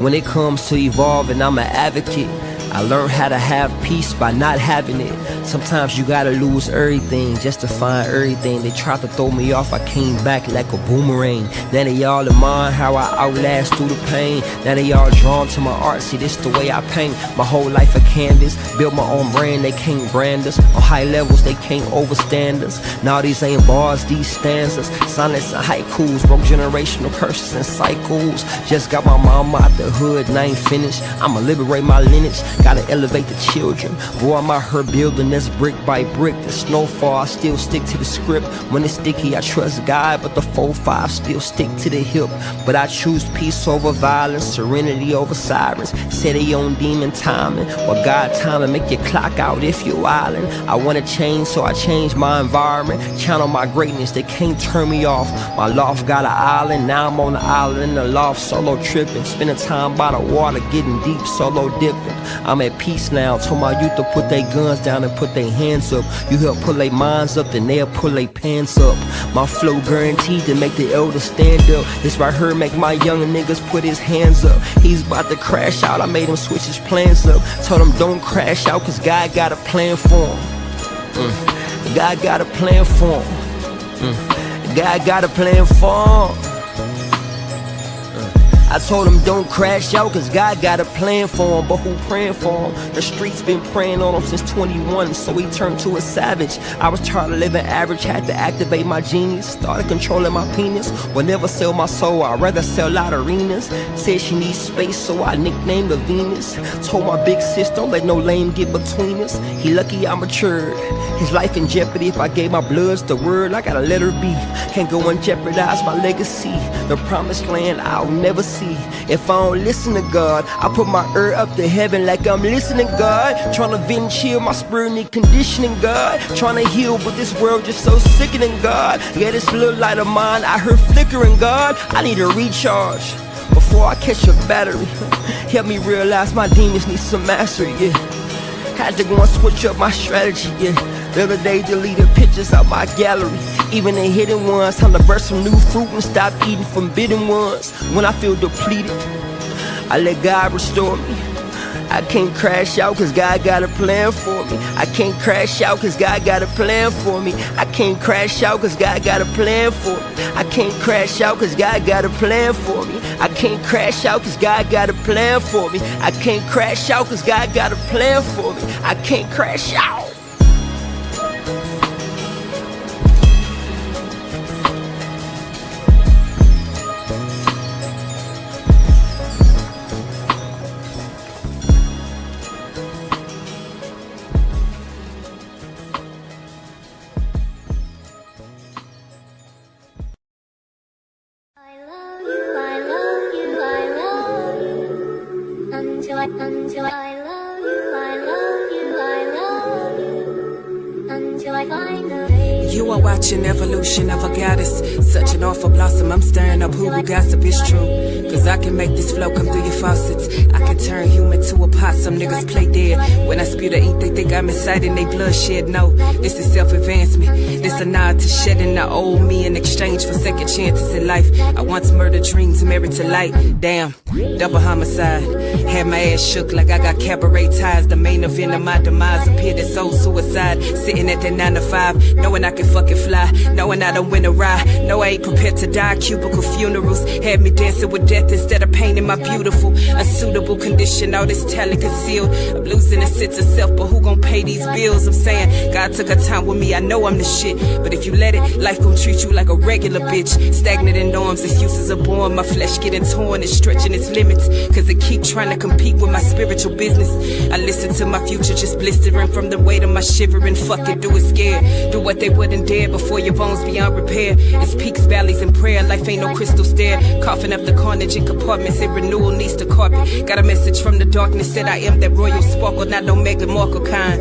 when it comes to evolving, I'm an advocate. I learned how to have peace by not having it. Sometimes you gotta lose everything just to find everything. They tried to throw me off, I came back like a boomerang. Now they all admire how I outlast through the pain. Now they all drawn to my art, see this the way I paint. My whole life a canvas, built my own brand, they can't brand us. On high levels, they can't overstand us. Now these ain't bars, these stanzas. Sonnets and haikus, broke generational curses and cycles. Just got my mama out the hood and I ain't finished. I'ma liberate my lineage, gotta elevate the children. Boy, I'm out here building this brick by brick. The snowfall, I still stick to the script. When it's sticky, I trust God, but the 4-5 still stick to the hip. But I choose peace over violence, serenity over sirens. Set a own demon timing, or God timing, make your clock out if you're wildin'. I wanna change, so I change my environment. Channel my greatness, they can't turn me off. My loft got an island, now I'm on the island in the loft, solo tripping. Spending time by the water, getting deep, solo dipping. I'm at peace now, told my youth to put their guns down and put their hands up. You help pull their minds up, then they'll pull their pants up. My flow guaranteed to make the elders stand up. This right here make my young niggas put his hands up. He's about to crash out, I made him switch his plans up. Told him don't crash out, cause God got a plan for him. God got a plan for him. God got a plan for him. I told him don't crash out, cause God got a plan for him. But who praying for him? The streets been praying on him since 21, so he turned to a savage. I was trying to live an average, had to activate my genius. Started controlling my penis, will never sell my soul, I'd rather sell out arenas. Said she needs space, so I nicknamed her Venus. Told my big sis, don't let no lame get between us. He lucky I matured, his life in jeopardy. If I gave my bloods the word, I gotta let her be. Can't go and jeopardize my legacy. The promised land I'll never see. If I don't listen to God, I put my ear up to heaven like I'm listening to God. Trying to vent and chill, my spirit need conditioning, God. Trying to heal, but this world just so sickening, God. Yeah, this little light of mine, I heard flickering, God. I need a recharge before I catch a battery. Help me realize my demons need some mastery, yeah. Had to go and switch up my strategy, yeah. The other day deleted pictures out my gallery, even the hidden ones. Time to burst some new fruit and stop eating forbidden ones. When I feel depleted, I let God restore me. I can't crash out cause God got a plan for me. I can't crash out cause God got a plan for me. I can't crash out cause God got a plan for me. I can't crash out cause God got a plan for me. I can't crash out cause God got a plan for me. I can't crash out cause God got a plan for me. I can't crash out. You are watching evolution of a goddess. Such an awful blossom, I'm stirring up who gossip is true. Cause I can make this flow come through your faucets. I can turn human to a possum, niggas play dead. When I spew the ink, they think I'm inciting they bloodshed. No, this is self-advancement. This a nod to shedding the old me in exchange for second chances in life. I once murdered dreams married to light. Damn, double homicide. Had my ass shook like I got cabaret ties. The main event of my demise appeared as soul suicide. Sitting at that 9 to 5, knowing I can fucking fly, knowing I don't win a ride. No, I ain't prepared to die. Cubicle funerals had me dancing with death instead of painting my beautiful. Unsuitable condition, all this talent concealed. I'm losing a sense of self, but who gon' pay these bills? I'm saying God took a time with me, I know I'm the shit. But if you let it, life gon' treat you like a regular bitch. Stagnant in norms, excuses are born. My flesh getting torn, it's stretching its limits. Cause it keep trying to compete with my spiritual business. I listen to my future just blistering from the weight of my shivering. Fuck it, do it scared. Do what they would than dead before your bones beyond repair. It's peaks, valleys, and prayer. Life ain't no crystal stair. Coughing up the carnage in compartments. And renewal needs to carpet. Got a message from the darkness that I am that royal sparkle, not no Meghan Markle kind.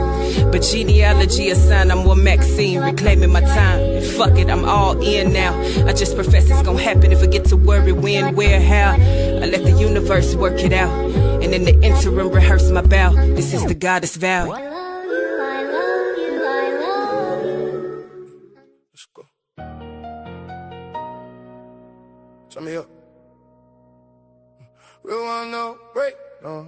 But genealogy a sign I'm more Maxine, reclaiming my time. And fuck it, I'm all in now. I just profess it's gonna happen. If I get to worry when, where, how, I let the universe work it out. And in the interim, rehearse my bow. This is the goddess vow. I love you, I love you, I love you. Let's go. Turn me up. Real one, no break, no.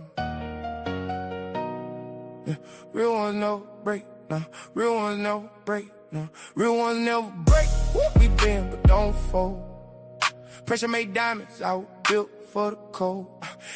Yeah. Real ones no break, no. Real ones no break, no. Real ones never break. We bend but don't fold. Pressure made diamonds, I was built for the cold.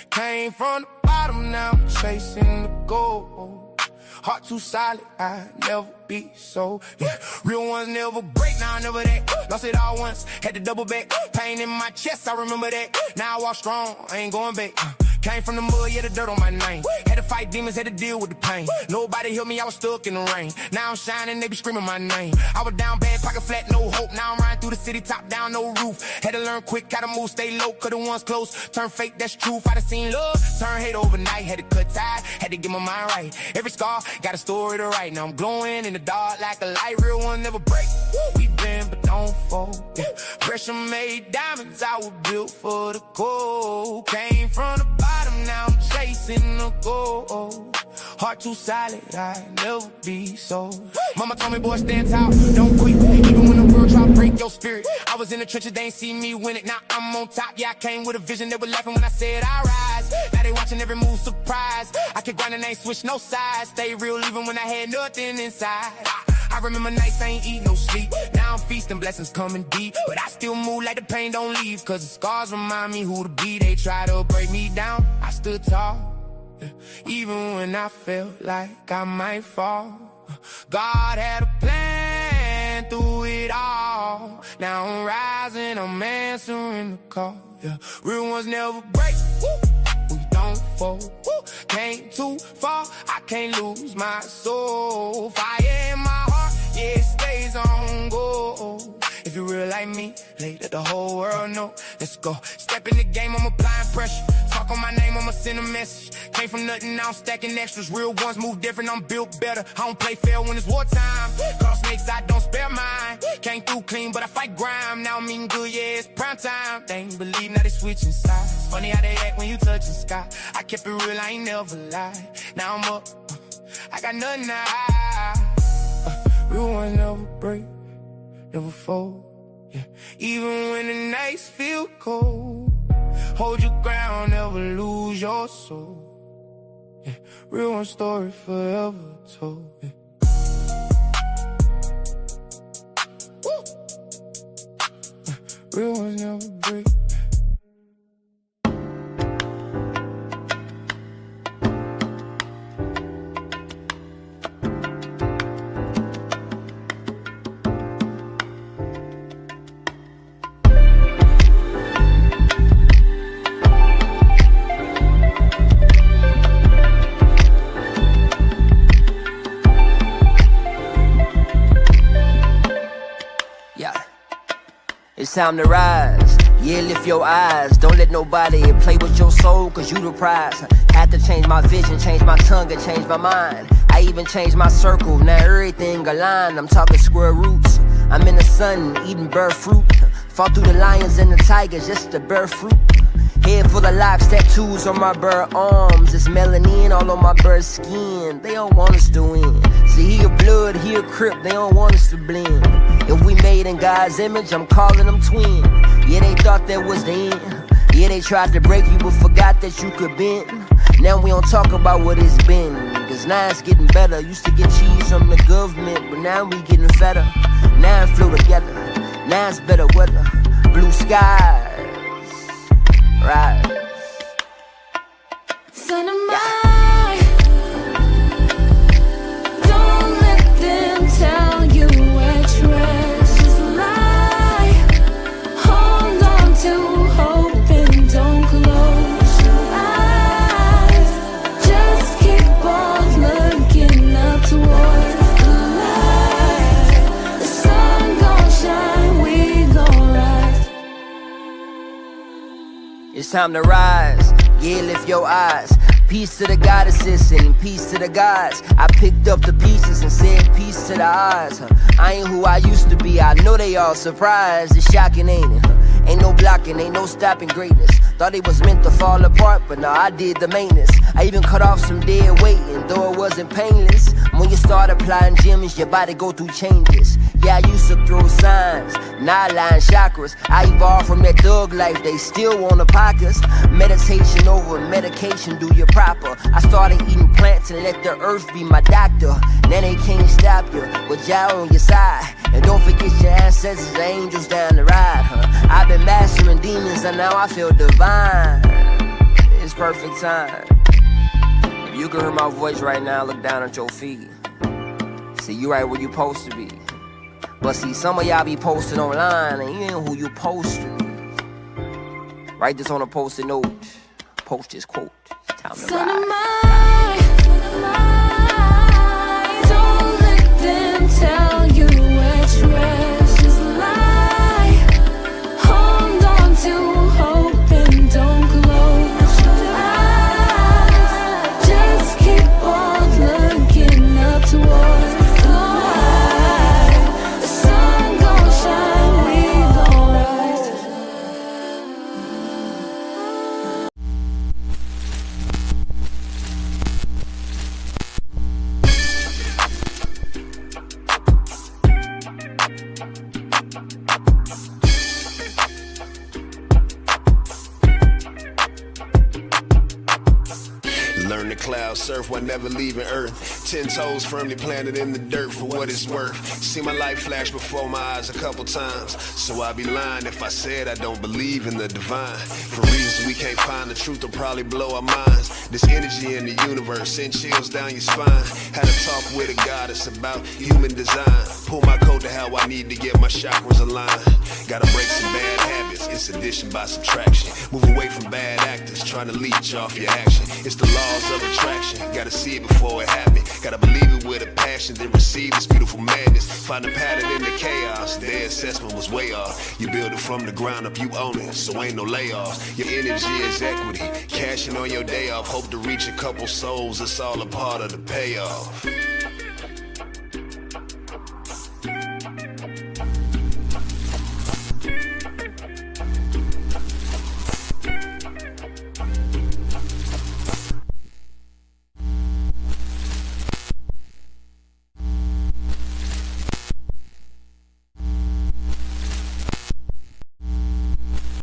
Came from the bottom, now I'm chasing the gold. Heart too solid, I never be so. Yeah. Real ones never break, now I never that. Lost it all once, had to double back. Pain in my chest, I remember that. Now I walk strong, I ain't going back. Came from the mud, yeah, the dirt on my name. Had to fight demons, had to deal with the pain. Nobody helped me, I was stuck in the rain. Now I'm shining, they be screaming my name. I was down bad, pocket flat, no hope. Now I'm riding through the city, top down, no roof. Had to learn quick, how to move, stay low, cause the ones close. Turn fake, that's truth. I done seen love, turn hate overnight. Had to cut ties, had to get my mind right. Every scar, got a story to write. Now I'm glowing in the dark like a light. Real one never break. We bend but don't fold. Yeah. Pressure made diamonds, I was built for the cold. Came from the bottom, now I'm chasing the gold. Heart too solid, I never be so. Mama told me, boy, stand tall, don't quit. Even when the world try to break your spirit. I was in the trenches, they ain't see me win it. Now I'm on top, yeah, I came with a vision. They were laughing when I said I rise. Now they watching every move, surprised. I kept grinding, ain't switch no sides. Stay real even when I had nothing inside. I remember nights I ain't eat no sleep. Now I'm feasting, blessings coming deep. But I still move like the pain don't leave. Cause the scars remind me who to be. They try to break me down, I stood tall. Yeah. Even when I felt like I might fall. God had a plan through it all. Now I'm rising, I'm answering the call. Yeah. Real ones never break. We don't fold. Came too far, I can't lose my soul. Fire in my heart, yeah, it stays on go. If you real like me, let the whole world know. Let's go. Step in the game, I'm applying pressure. Talk on my name, I'ma send a message. Came from nothing, now I'm stacking extras. Real ones move different, I'm built better. I don't play fair when it's wartime. Call snakes, I don't spare mine. Came through clean, but I fight grime. Now I'm eating good, yeah, it's prime time. They ain't believe, now they switching sides. Funny how they act when you touch the sky. I kept it real, I ain't never lied. Now I'm up, I got nothing to hide. Real ones never break, never fold. Yeah. Even when the nights feel cold, hold your ground, never lose your soul. Yeah. Real one story forever told. Yeah. Real ones never break. It's time to rise, yeah, lift your eyes. Don't let nobody play with your soul, cause you the prize. Had to change my vision, change my tongue, and change my mind. I even changed my circle, now everything aligned. I'm talking square roots, I'm in the sun, eating bird fruit. Fought through the lions and the tigers, just to bear fruit. Head full of locks, tattoos on my bird arms. It's melanin all on my bird's skin. They don't want us to win. See, he a blood, he a crip, they don't want us to blend. If we made in God's image, I'm calling them twin. Yeah, they thought that was the end. Yeah, they tried to break you, but forgot that you could bend. Now we don't talk about what it's been, cause now it's getting better. Used to get cheese from the government, but now we getting fatter. Now it flew together, now it's better weather. Blue skies, rise. Son of mine, don't let them tell you where treasures lie. Hold on to hope and don't close your eyes. Just keep on looking up towards the light. The sun It's time to rise, yeah, lift your eyes. Peace to the goddesses and peace to the gods. I picked up the pieces and said peace to the odds. I ain't who I used to be, I know they all surprised. It's shocking, ain't it? Ain't no blocking, ain't no stopping greatness. Thought it was meant to fall apart, but nah, I did the maintenance. I even cut off some dead weight, and though it wasn't painless, when you start applying gems, your body go through changes. Yeah, I used to throw signs, nine-line chakras. I evolved from that thug life, they still wanna pockets. Meditation over medication, do you proper. I started eating plants and let the earth be my doctor. Now they can't stop you, with y'all on your side. And don't forget your ancestors, the angels down the ride, I've been mastering demons and now I feel divine. It's perfect time. If you can hear my voice right now, look down at your feet. See, you right where you supposed to be. But see, some of y'all be posting online and you ain't who you supposed to be. Write this on a post-it note. Post this quote. It's time to ride. Don't let them tell you which treasures lie. Hold on to hope and don't close your eyes. Just keep on looking up towards the light. The sun gon' shine, we gon' rise. Learn to cloud surf while never leaving Earth. 10 toes firmly planted in the dirt for what it's worth. See my life flash before my eyes a couple times, so I'd be lying if I said I don't believe in the divine. For reasons we can't find, the truth will probably blow our minds. This energy in the universe send chills down your spine. Had a talk with a goddess about human design. Pull my code to how I need to get my chakras aligned. Gotta break some bad habits, it's addition by subtraction. Move away from bad actors trying to leech off your action. It's the laws of attraction, gotta see it before it happens. Gotta believe it with a passion, then receive this beautiful madness. Find a pattern in the chaos, their assessment was way off. You build it from the ground up, you own it, so ain't no layoffs. Your energy is equity, cashing on your day off. Hope to reach a couple souls, it's all a part of the payoff.